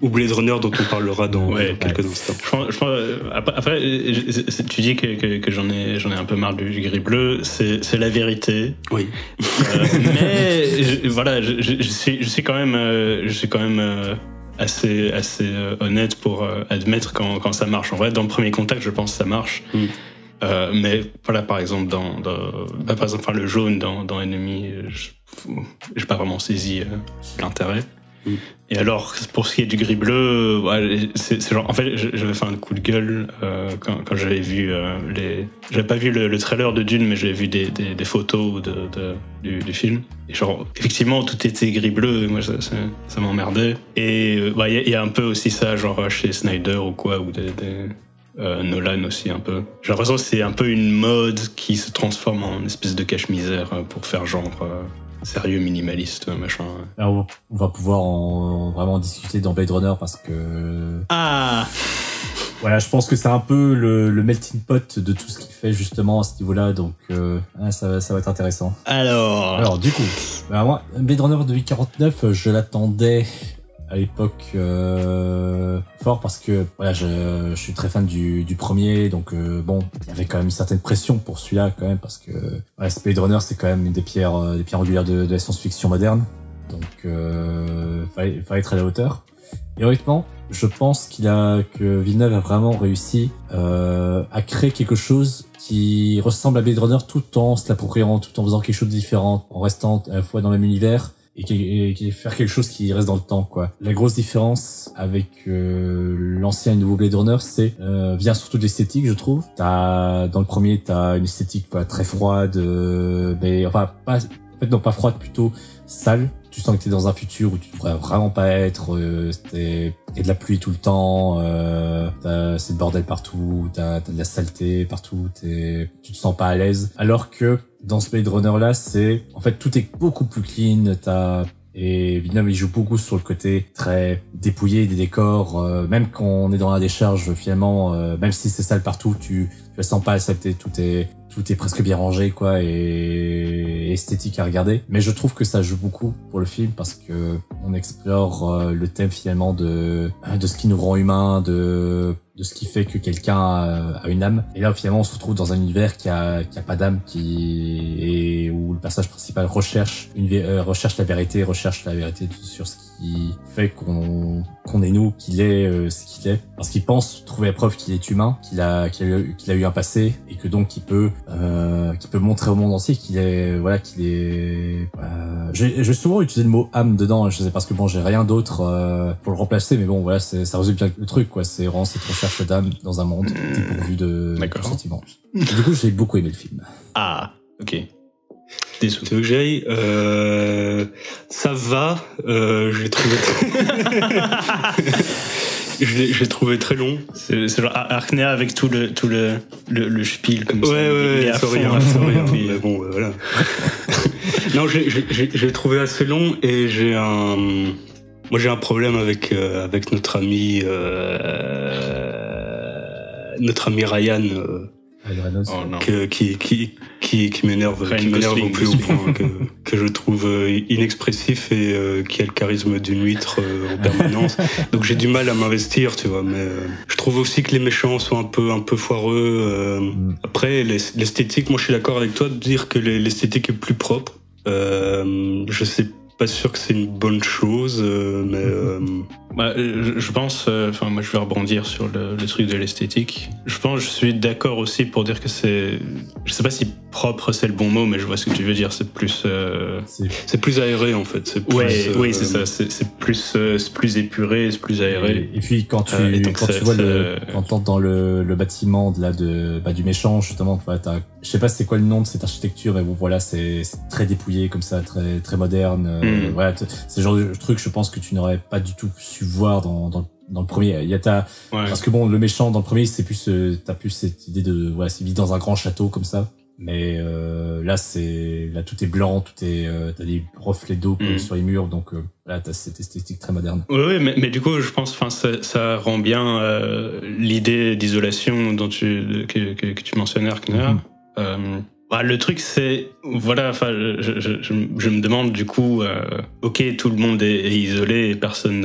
ou Blade Runner dont on parlera dans quelques instants. Après, tu dis que j'en ai un peu marre du gris bleu, c'est la vérité. Oui. Mais je suis quand même assez honnête pour admettre quand ça marche. En vrai, dans le Premier Contact, je pense que ça marche. Mais voilà, par exemple, le jaune dans Enemy, j'ai pas vraiment saisi l'intérêt. Et alors, pour ce qui est du gris bleu, c'est genre, en fait, j'avais fait un coup de gueule quand j'avais vu j'avais pas vu le trailer de Dune, mais j'avais vu des photos du film. Et genre, effectivement, tout était gris bleu. Et moi, ça m'emmerdait. Et il y a un peu aussi ça, genre chez Snyder ou quoi, ou Nolan aussi un peu. J'ai l'impression que c'est un peu une mode qui se transforme en espèce de cache-misère pour faire genre sérieux minimaliste, machin. Alors, on va pouvoir vraiment discuter dans Blade Runner parce que... Voilà, je pense que c'est un peu le melting pot de tout ce qu'il fait justement à ce niveau-là, donc ça va être intéressant. Alors du coup, moi, Blade Runner 2049, je l'attendais à l'époque fort parce que voilà, je suis très fan du premier, donc bon, il y avait quand même une certaine pression pour celui-là quand même parce que Blade Runner c'est quand même une des pierres angulaires de la science-fiction moderne, donc fallait être à la hauteur. Et honnêtement, je pense que Villeneuve a vraiment réussi à créer quelque chose qui ressemble à Blade Runner tout en se l'appropriant, tout en faisant quelque chose de différent, en restant à la fois dans le même univers et qui faire quelque chose qui reste dans le temps, quoi. La grosse différence avec l'ancien et le nouveau Blade Runner, c'est vient surtout de l'esthétique, je trouve. Dans le premier, t'as une esthétique très froide, mais enfin pas froide, plutôt sale. Tu sens que t'es dans un futur où tu devrais vraiment pas être. Il y a de la pluie tout le temps, c'est le bordel partout, t'as de la saleté partout, tu te sens pas à l'aise. Alors que dans ce Blade Runner là, en fait tout est beaucoup plus clean. Et Villeneuve il joue beaucoup sur le côté très dépouillé des décors, même quand on est dans la décharge finalement, même si c'est sale partout, tu sens pas la saleté, tout est presque bien rangé, quoi, et esthétique à regarder. Mais je trouve que ça joue beaucoup pour le film parce que on explore le thème finalement de ce qui nous rend humains, de ce qui fait que quelqu'un a une âme. Et là, finalement, on se retrouve dans un univers qui a pas d'âme, où le personnage principal recherche la vérité, sur ce qui fait qu'on est nous, qu'il est ce qu'il est. Parce qu'il pense trouver la preuve qu'il est humain, qu'il a eu un passé, et que donc qu'il peut montrer au monde entier qu'il est, j'ai souvent utilisé le mot âme dedans, je sais, parce que bon, j'ai rien d'autre pour le remplacer, mais bon, voilà, ça résume bien le truc, quoi. C'est vraiment cette recherche d'âme dans un monde dépourvu de sentiments. Du coup, j'ai beaucoup aimé le film. Ah, ok. Tu veux que j'aille ça va. Je l'ai trouvé très long. C'est genre Arknea avec tout le spiel comme ça. Ouais, c'est rien. Mais bon, voilà. Non, j'ai trouvé assez long et j'ai un problème avec notre ami Ryan. Qui m'énerve au plus haut point, que je trouve inexpressif et qui a le charisme d'une huître en permanence. Donc j'ai du mal à m'investir, tu vois, mais je trouve aussi que les méchants sont un peu foireux. Après, l'esthétique, moi je suis d'accord avec toi de dire que l'esthétique est plus propre. Je sais pas sûr que c'est une bonne chose, mais je pense, moi je vais rebondir sur le truc de l'esthétique. Je suis d'accord aussi pour dire que je sais pas si propre c'est le bon mot, mais je vois ce que tu veux dire. C'est plus c'est plus aéré en fait. Oui, c'est ça. C'est plus épuré, c'est plus aéré. Et puis quand tu entres dans le bâtiment du méchant, justement, je sais pas c'est quoi le nom de cette architecture, mais bon voilà, c'est très dépouillé comme ça, très très moderne. Voilà, c'est le genre de truc, je pense que tu n'aurais pas du tout su voir dans Dans le premier, il y a parce que bon, le méchant dans le premier, c'est plus t'as plus cette idée de voilà, c'est vit dans un grand château comme ça. Mais là tout est blanc, tout est t'as des reflets d'eau sur les murs, donc là t'as cette esthétique très moderne. Oui, mais du coup je pense, enfin ça rend bien l'idée d'isolation dont que tu mentionnais, Arkner. Le truc c'est voilà, enfin je me demande du coup, ok, tout le monde est isolé et personne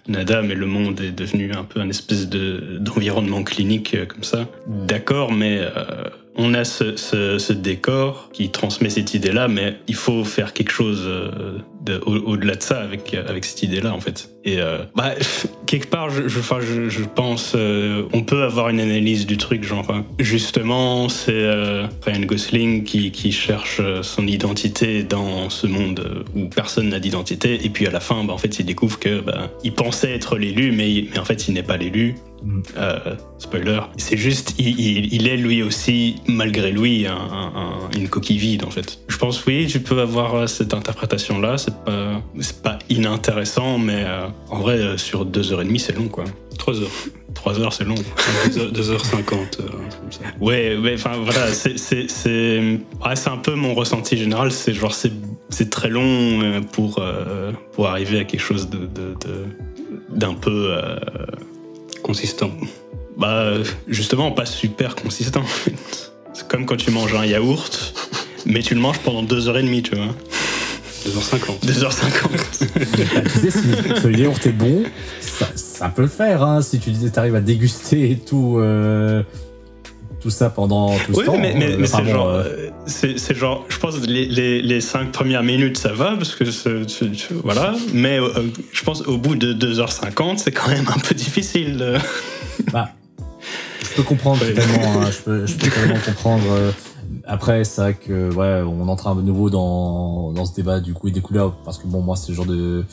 n'a d'âme et le monde est devenu un peu un espèce d'environnement clinique comme ça. D'accord, mais on a ce décor qui transmet cette idée-là, mais il faut faire quelque chose au-delà de ça avec cette idée-là, en fait. Et quelque part, je pense, on peut avoir une analyse du truc, genre justement, c'est Ryan Gosling qui cherche son identité dans ce monde où personne n'a d'identité, et puis à la fin, en fait, il découvre que il pensait être l'élu, mais en fait, il n'est pas l'élu. Spoiler, c'est juste il est lui aussi malgré lui une coquille vide en fait. Je pense oui, tu peux avoir cette interprétation là, c'est pas inintéressant, mais en vrai sur 2h30 c'est long quoi. 3 heures c'est long. 2h50 comme ça. Ouais, mais enfin voilà, c'est un peu mon ressenti général, c'est genre c'est très long pour arriver à quelque chose d'un peu consistant. Justement, pas super consistant. C'est comme quand tu manges un yaourt, mais tu le manges pendant 2h30, tu vois. 2h50. 2h50. Tu sais, si le yaourt est bon, ça peut le faire, hein, si tu t'arrives à déguster et tout ça pendant tout ce temps. Mais c'est genre, je pense que les 5 premières minutes, ça va, parce que voilà, mais je pense au bout de 2h50, c'est quand même un peu difficile. Je peux comprendre totalement, hein, je peux totalement comprendre. Après, c'est vrai que on entre un peu nouveau dans ce débat du coup et des couleurs, parce que bon, moi c'est le genre de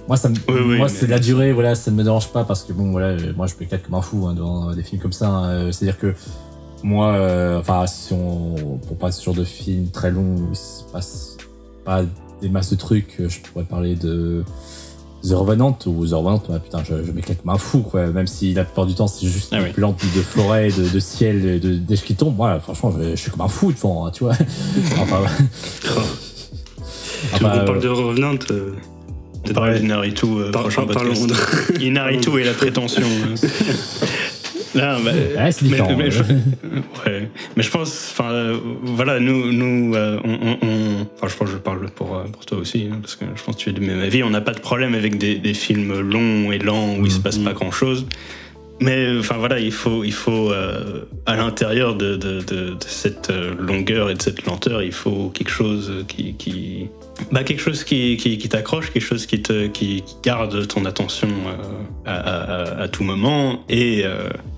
moi c'est la durée, voilà, ça ne me dérange pas, parce que bon voilà, moi je peux éclater comme un fou dans des films comme ça, hein, c'est-à-dire que moi, pour pas ce genre de film très long où il se passe pas des masses de trucs, je pourrais parler de The Revenant, putain, je m'éclate comme un fou, quoi. Même si la plupart du temps c'est juste des plantes de forêt, de ciel, de neige qui tombe. Moi, franchement, je suis comme un fou devant, hein, tu vois. On parle de Revenant. Parle d'Inaritu. Parlons de Inaritu et la prétention. Non, c'est différent. Mais je pense, voilà, nous, je pense que je parle pour toi aussi, hein, parce que je pense que tu es du même avis. On n'a pas de problème avec des films longs et lents où il se passe pas grand chose. Mais voilà, il faut à l'intérieur de cette longueur et de cette lenteur, il faut quelque chose qui t'accroche, quelque chose qui garde ton attention à tout moment et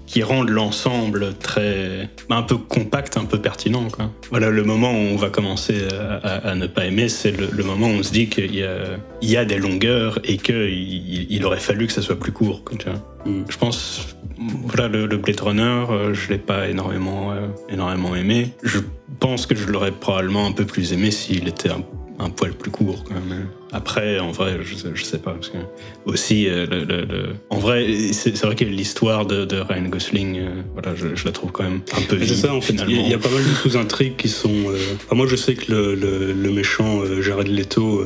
qui rend l'ensemble très un peu compact, un peu pertinent, quoi. Voilà, le moment où on va commencer à ne pas aimer, c'est le moment où on se dit qu'il y a des longueurs et qu'il aurait fallu que ça soit plus court, quoi, tu vois. Je pense, voilà, le Blade Runner, je l'ai pas énormément aimé. Je pense que je l'aurais probablement un peu plus aimé s'il était un poil plus court, quand même. Après, en vrai, je sais pas, parce que aussi, en vrai, c'est vrai que l'histoire de Ryan Gosling, voilà, je la trouve quand même un peu vide. C'est ça, en fait, il y a pas mal de sous-intrigues qui sont... moi, je sais que le méchant Jared Leto,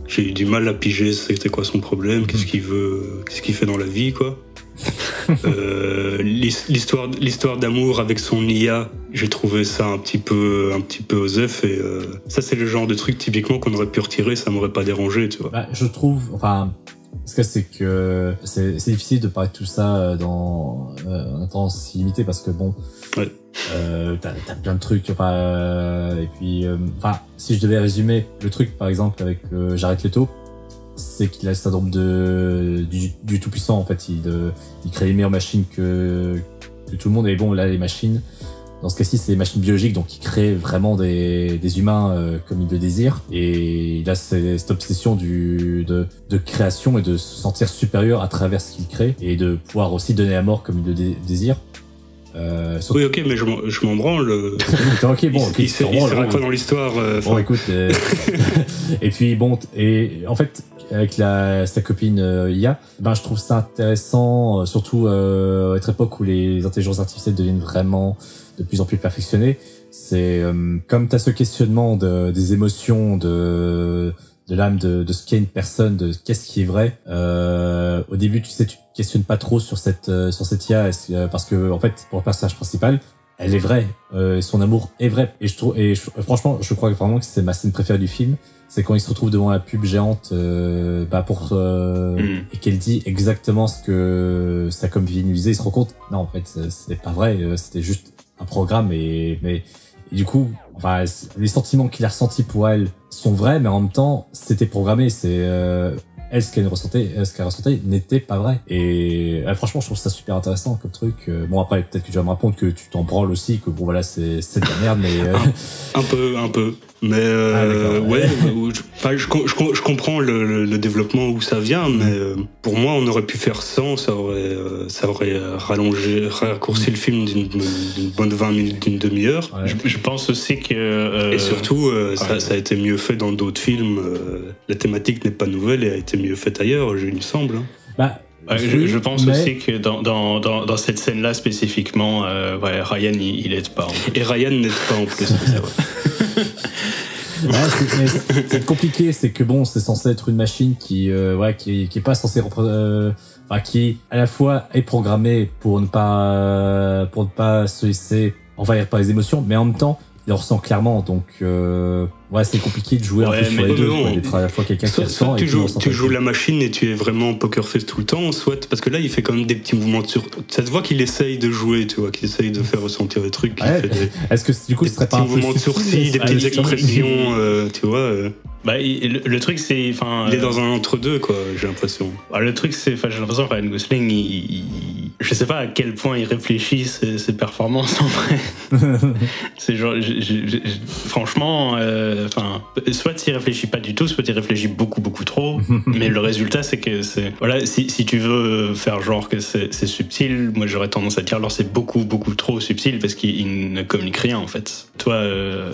j'ai eu du mal à piger c'était quoi son problème, qu'est-ce qu'il fait dans la vie, quoi. L'histoire d'amour avec son IA, j'ai trouvé ça un petit peu osef, et ça c'est le genre de truc typiquement qu'on aurait pu retirer, ça m'aurait pas dérangé, tu vois. Je trouve, ce que c'est que c'est difficile de parler de tout ça dans un temps si limité, parce que bon, t'as plein de trucs, et puis si je devais résumer le truc par exemple avec Jared Leto, c'est qu'il a le syndrome du tout-puissant, en fait. Il crée les meilleures machines que tout le monde. Et bon, là, les machines, dans ce cas-ci, c'est des machines biologiques, donc il crée vraiment des humains comme il le désire. Et il a cette obsession de création et de se sentir supérieur à travers ce qu'il crée, et de pouvoir aussi donner la mort comme il le désire. Oui, ok, mais je m'en branle. Ok, bon, il sert à quoi dans l'histoire Bon, écoute. Et puis, bon, et en fait, avec sa copine IA, ben, je trouve ça intéressant, surtout à notre époque où les intelligences artificielles deviennent vraiment de plus en plus perfectionnées. C'est comme tu as ce questionnement des émotions, de l'âme, de ce qu'est une personne, de qu'est-ce qui est vrai. Au début, tu te questionnes pas trop sur cette IA, parce que en fait, pour le personnage principal, elle est vraie, et son amour est vrai. Et franchement, je crois vraiment que c'est ma scène préférée du film. C'est quand il se retrouve devant la pub géante, et qu'elle dit exactement ce que sa copine lui disait. Il se rend compte, non, en fait, c'est pas vrai. C'était juste un programme, mais du coup, enfin, les sentiments qu'il a ressentis pour elle sont vrais, mais en même temps, c'était programmé. C'est elle, ce qu'elle ressentait n'était pas vrai. Et franchement, je trouve ça super intéressant comme truc. Bon, après, peut-être que tu vas me répondre que tu t'en branles aussi, que bon, voilà, c'est de la merde, mais un peu. Mais ouais, je comprends le développement où ça vient, mais pour moi, on aurait pu faire sans, ça aurait raccourci le film d'une bonne 20 minutes, d'une demi-heure. Ouais. Je pense aussi que... Et surtout, ça a été mieux fait dans d'autres films. La thématique n'est pas nouvelle et a été mieux faite ailleurs, il me semble. Bah, je pense aussi que dans cette scène-là spécifiquement, Ryan, il aide pas. Et Ryan n'aide pas en plus. Ouais, c'est compliqué, c'est que bon, c'est censé être une machine qui est pas censée qui à la fois est programmée pour ne pas se laisser envahir par les émotions, mais en même temps il le ressent clairement, donc c'est compliqué de jouer un peu sur les deux, d'être à la fois quelqu'un qui ressent et tu joues la machine et tu es vraiment poker face tout le temps, soit parce que là il fait quand même des petits mouvements ça te voit qu'il essaye de jouer, tu vois, qu'il essaye de faire ressentir des trucs, est-ce que du coup ce serait pas un peu mouvements de sourcils, des petites expressions, tu vois. Le truc c'est, il est dans un entre-deux, quoi, j'ai l'impression. Le truc c'est, j'ai l'impression que Ryan Gosling, je sais pas à quel point il réfléchit ses performances en vrai. C'est genre, franchement, soit il réfléchit pas du tout, soit il réfléchit beaucoup trop. Mais le résultat c'est que si tu veux faire genre que c'est subtil, moi j'aurais tendance à dire alors c'est beaucoup trop subtil parce qu'il ne communique rien en fait. Toi,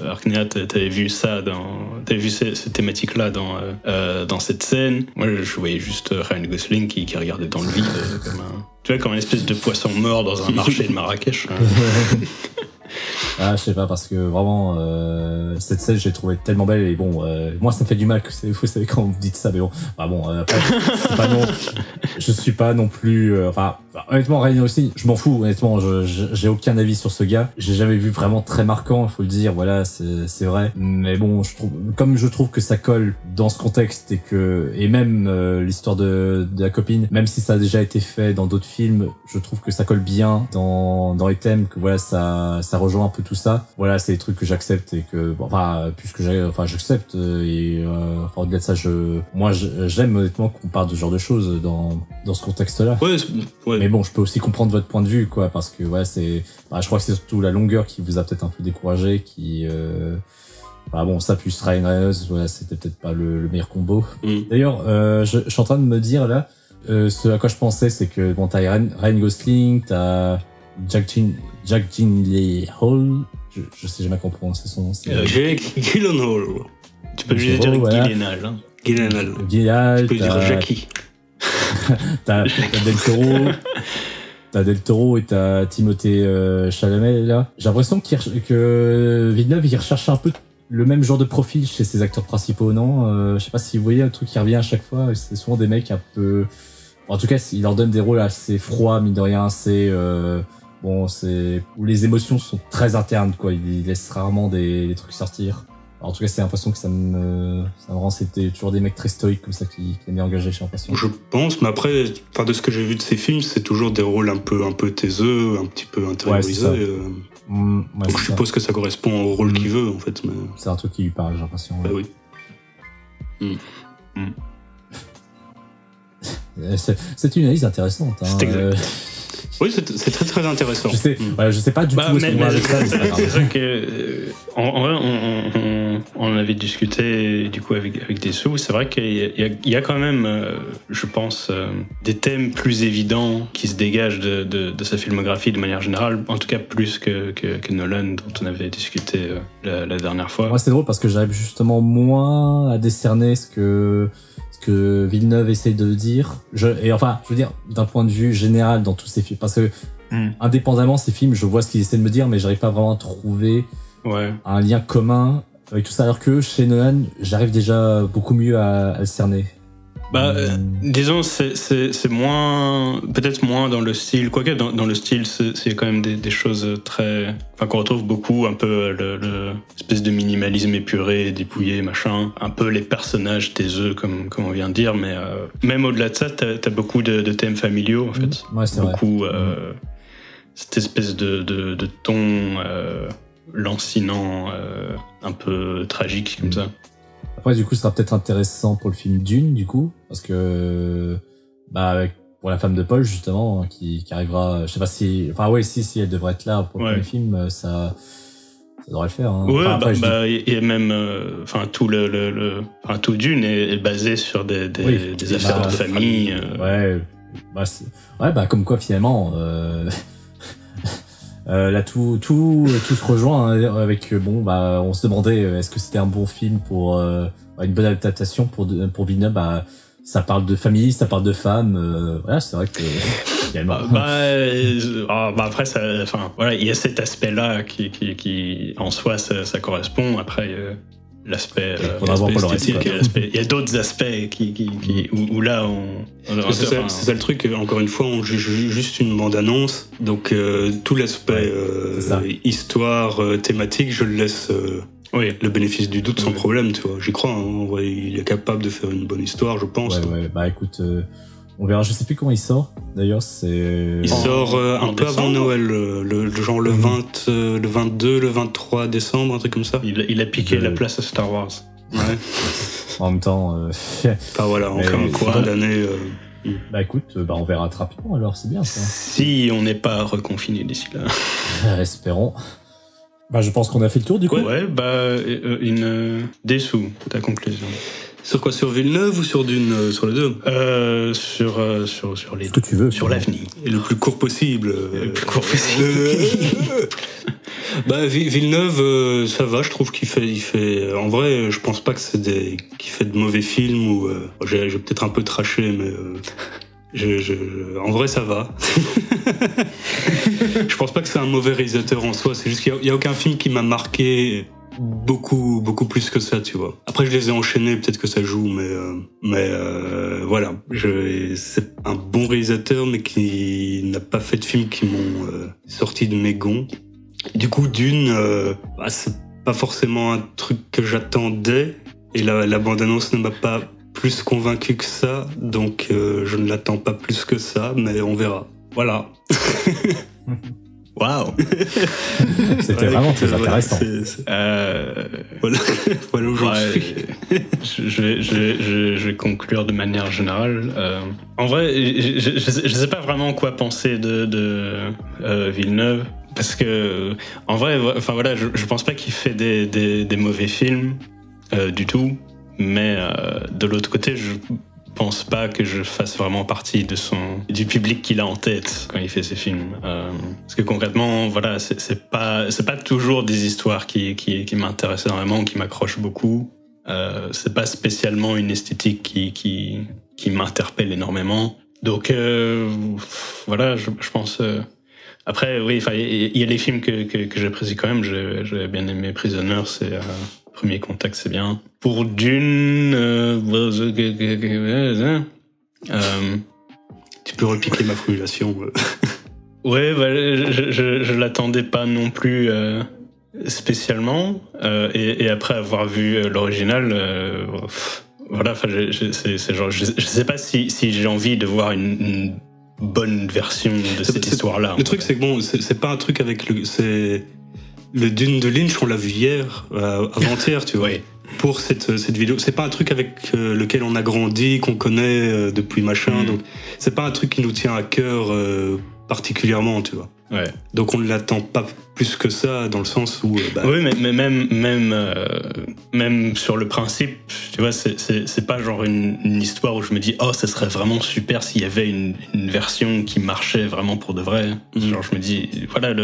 Arknea, t'avais vu cette thématique-là dans cette scène. Moi, je voyais juste Ryan Gosling qui regardait dans le vide comme un espèce de poisson mort dans un marché de Marrakech. Je sais pas, parce que vraiment cette scène j'ai trouvé tellement belle, et bon moi ça me fait du mal que vous savez quand vous dites ça, mais bon après, je suis pas non plus honnêtement Ryan aussi, je m'en fous, honnêtement, j'ai aucun avis sur ce gars, j'ai jamais vu vraiment très marquant, faut le dire, voilà, c'est vrai, mais bon, je trouve que ça colle dans ce contexte, et même l'histoire de la copine, même si ça a déjà été fait dans d'autres films, je trouve que ça colle bien dans les thèmes, que voilà, ça rejoint un peu tout ça. Voilà, c'est des trucs que j'accepte, et que j'accepte, et au-delà de ça, j'aime honnêtement qu'on parle de ce genre de choses dans ce contexte-là. Ouais. Mais bon, je peux aussi comprendre votre point de vue, quoi, parce que je crois que c'est surtout la longueur qui vous a peut-être un peu découragé, ça plus Ryan Reynolds, c'était peut-être pas le meilleur combo. D'ailleurs, je suis en train de me dire là, ce à quoi je pensais, c'est que bon, t'as Ryan Gosling, t'as Jack Gyllenhaal, je sais jamais comment prononcer son nom. Jake Gyllenhaal. Tu peux lui dire Gyllenhaal. Gyllenhaal. Tu peux dire Jackie. T'as Del Toro et t'as Timothée Chalamet là. J'ai l'impression que Villeneuve il recherche un peu le même genre de profil chez ses acteurs principaux, non? Je sais pas si vous voyez un truc qui revient à chaque fois. C'est souvent des mecs un peu. En tout cas, il leur donne des rôles assez froids, mine de rien, assez. Où les émotions sont très internes, quoi. Il laisse rarement des trucs sortir. Alors, en tout cas, c'est l'impression que ça me rend, c'était toujours des mecs très stoïques comme ça qui aiment engager, j'ai l'impression. Je pense, mais après, de ce que j'ai vu de ces films, c'est toujours des rôles un peu taiseux, un petit peu intériorisés. Donc je suppose que ça correspond au rôle qu'il veut, en fait. Mais... c'est un truc qui lui parle, j'ai l'impression. Ouais. C'est une analyse intéressante. Hein. C'est exact. Oui, c'est très très intéressant. Je sais pas du tout où est-ce qu'on va avec ça, mais c'est pas grave. C'est vrai que, en vrai, on avait discuté du coup avec des sous. C'est vrai qu'il y a quand même, je pense, des thèmes plus évidents qui se dégagent de sa filmographie de manière générale, en tout cas plus que Nolan, dont on avait discuté la dernière fois. Moi, c'est drôle parce que j'arrive justement moins à décerner ce que Villeneuve essaye de dire. Et enfin, je veux dire, d'un point de vue général dans tous ces films, parce que indépendamment ces films, je vois ce qu'il essaie de me dire, mais j'arrive pas vraiment à trouver un lien commun avec tout ça, alors que chez Nolan, j'arrive déjà beaucoup mieux à le cerner. Disons, c'est moins, peut-être moins dans le style, quoique dans le style, c'est quand même des choses très, enfin, qu'on retrouve beaucoup, un peu l'espèce de minimalisme épuré, dépouillé, machin, un peu les personnages taiseux, comme on vient de dire, mais même au-delà de ça, t'as beaucoup de thèmes familiaux, en fait. Ouais, c'est beaucoup, cette espèce de ton lancinant, un peu tragique, comme ça. Après, du coup, ce sera peut-être intéressant pour le film Dune, du coup, parce que, pour la femme de Paul, justement, qui arrivera, je sais pas si, enfin, ouais, si elle devrait être là pour le premier film, ça devrait le faire, hein. Ouais, enfin, il y a même, enfin, tout tout Dune est basé sur des affaires de famille. Comme quoi, finalement, là tout se rejoint avec on se demandait est-ce que c'était un bon film pour une bonne adaptation pour Villeneuve. Ça parle de famille, ça parle de femmes, c'est vrai que après ça, enfin voilà, il y a cet aspect là qui en soi ça correspond. Après l'aspect esthétique, il y a d'autres aspects où là c'est ça le truc, encore une fois on juge juste une bande-annonce, donc tout l'aspect histoire, thématique, je le laisse le bénéfice du doute sans problème, tu vois. J'y crois, hein. Il est capable de faire une bonne histoire, je pense. Écoute, on verra. Je sais plus quand il sort. D'ailleurs, il sort un peu avant Noël, le 22, le 23 décembre, un truc comme ça. Il a piqué la place à Star Wars. Ouais. En même temps. On fait un courant d'année. Écoute, on verra très rapidement. Alors, c'est bien ça. Si on n'est pas reconfiné d'ici là. Espérons. Je pense qu'on a fait le tour du coup. Des sous, ta conclusion. Sur quoi? Sur Villeneuve ou sur Dune, sur les deux? Sur les ce que tu veux. Sur l'avenir. Et le plus court possible. Le plus court possible. Villeneuve, ça va, je trouve qu'il fait. En vrai, je pense pas que qu'il fait de mauvais films ou. J'ai peut-être un peu traché, mais. En vrai, ça va. Je pense pas que c'est un mauvais réalisateur en soi. C'est juste qu'il y a aucun film qui m'a marqué beaucoup plus que ça, tu vois. Après, je les ai enchaînés, peut-être que ça joue, mais voilà. C'est un bon réalisateur, mais qui n'a pas fait de films qui m'ont sorti de mes gonds. Du coup, Dune, c'est pas forcément un truc que j'attendais, et la bande-annonce ne m'a pas plus convaincu que ça, donc je ne l'attends pas plus que ça, mais on verra. Voilà. Waouh. C'était vraiment très intéressant. Voilà où j'en suis. Je vais conclure de manière générale. En vrai, je sais pas vraiment quoi penser de Villeneuve, parce que en vrai, enfin voilà, je pense pas qu'il fait des mauvais films du tout. Mais de l'autre côté, je pense pas que je fasse vraiment partie du public qu'il a en tête quand il fait ses films. Parce que concrètement, voilà, c'est pas toujours des histoires qui m'intéressent énormément, qui m'accrochent beaucoup. C'est pas spécialement une esthétique qui m'interpelle énormément. Donc voilà, je pense. Après, oui, enfin, il y a les films que j'apprécie quand même. J'ai bien aimé Prisoner, c'est Premier Contact, c'est bien. Pour Dune, tu peux repiquer ma formulation. Ouais, je l'attendais pas non plus spécialement. Et après avoir vu l'original, voilà, enfin, c'est genre, je sais pas si j'ai envie de voir une bonne version de cette histoire-là. Le truc, c'est que bon, c'est pas un truc avec le Dune de Lynch, on l'a vu hier, avant-hier, tu vois. Ouais. Pour cette vidéo, c'est pas un truc avec lequel on a grandi, qu'on connaît depuis machin. Donc c'est pas un truc qui nous tient à cœur particulièrement, tu vois. Ouais. Donc on ne l'attend pas plus que ça, dans le sens où... Oui, mais même sur le principe, tu vois, c'est pas genre une histoire où je me dis, oh, ce serait vraiment super s'il y avait une version qui marchait vraiment pour de vrai. Genre, je me dis, voilà,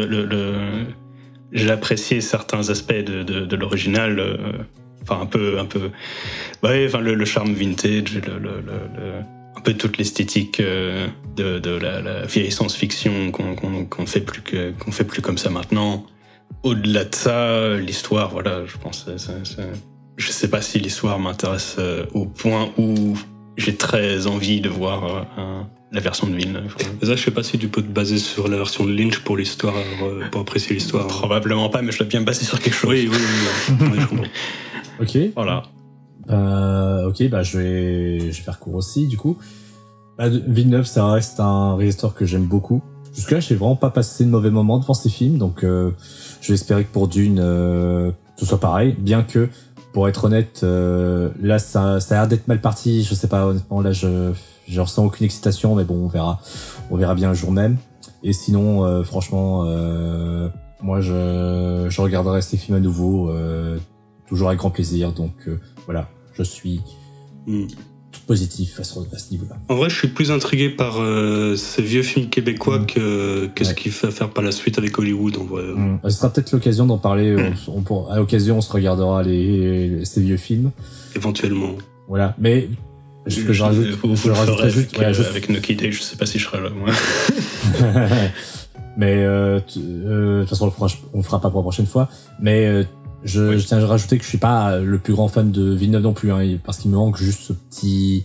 j'ai apprécié certains aspects de l'original, enfin, un peu, ouais, enfin, le charme vintage, un peu toute l'esthétique de la vieille science-fiction qu'on fait plus comme ça maintenant. Au-delà de ça, l'histoire, voilà, je pense, je sais pas si l'histoire m'intéresse au point où j'ai très envie de voir la version de Villeneuve. Ça, je sais pas si tu peux te baser sur la version de Lynch pour l'histoire, pour apprécier l'histoire. Probablement pas, mais je dois bien me baser sur quelque chose. Oui, je comprends. Ok. Voilà. Ok, bah je vais faire court aussi du coup. Villeneuve, ça reste un réalisateur que j'aime beaucoup. Jusque-là, j'ai vraiment pas passé de mauvais moments devant ces films, donc je vais espérer que pour Dune, tout soit pareil. Bien que, pour être honnête, là, ça a l'air d'être mal parti. Je sais pas, honnêtement, là, je ressens aucune excitation, mais bon, on verra bien le jour même. Et sinon, franchement, moi, je regarderai ces films à nouveau, toujours avec grand plaisir. Donc voilà, je suis tout positif à ce niveau-là. En vrai, je suis plus intrigué par ces vieux films québécois que ce qu'il va faire par la suite avec Hollywood. En vrai. Ce sera peut-être l'occasion d'en parler. À l'occasion, on se regardera ces vieux films. Éventuellement. Voilà, mais ce que je rajouterais juste... Avec Nucky Day, je sais pas si je serai là, moi. Mais de toute façon, on le fera pas pour la prochaine fois. Mais je tiens à rajouter que je suis pas le plus grand fan de Villeneuve non plus, hein, parce qu'il me manque juste ce petit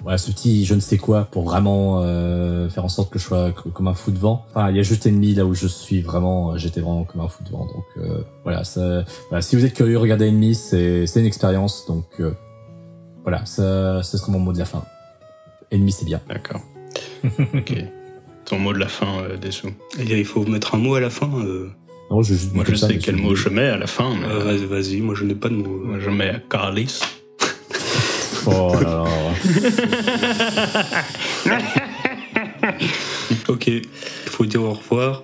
je ne sais quoi pour vraiment faire en sorte que je sois comme un fou de vent. Enfin, il y a juste Ennemi là où j'étais vraiment comme un fou de vent. Donc voilà, si vous êtes curieux, regardez Ennemi, c'est une expérience. Donc voilà, ce sera mon mot de la fin. Ennemi, c'est bien. D'accord. Ok. Ton mot de la fin, Dessous. Il faut mettre un mot à la fin. Non, je sais quel mot je mets à la fin. Mais... vas-y, moi je n'ai pas de mot. Moi je mets Carlis. Oh là là. Ok, il faut dire au revoir.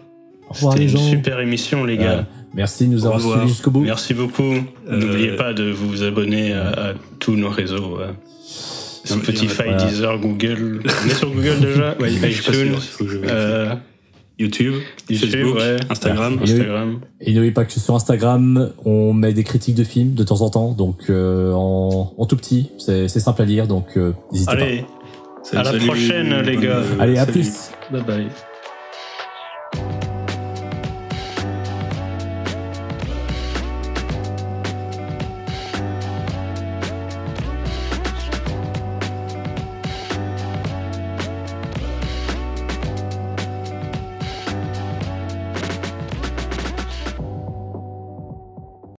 C'était une super émission, les gars. Merci de nous avoir suivis jusqu'au bout. Merci beaucoup. N'oubliez pas de vous abonner à tous nos réseaux. Spotify, Deezer, Google. On est sur Google déjà. Ouais, iTunes. YouTube, Facebook, ouais. Instagram. Et n'oubliez pas que sur Instagram, on met des critiques de films de temps en temps, donc en tout petit, c'est simple à lire, donc n'hésitez pas. Allez, à la prochaine les gars. Allez, à plus. Bye bye.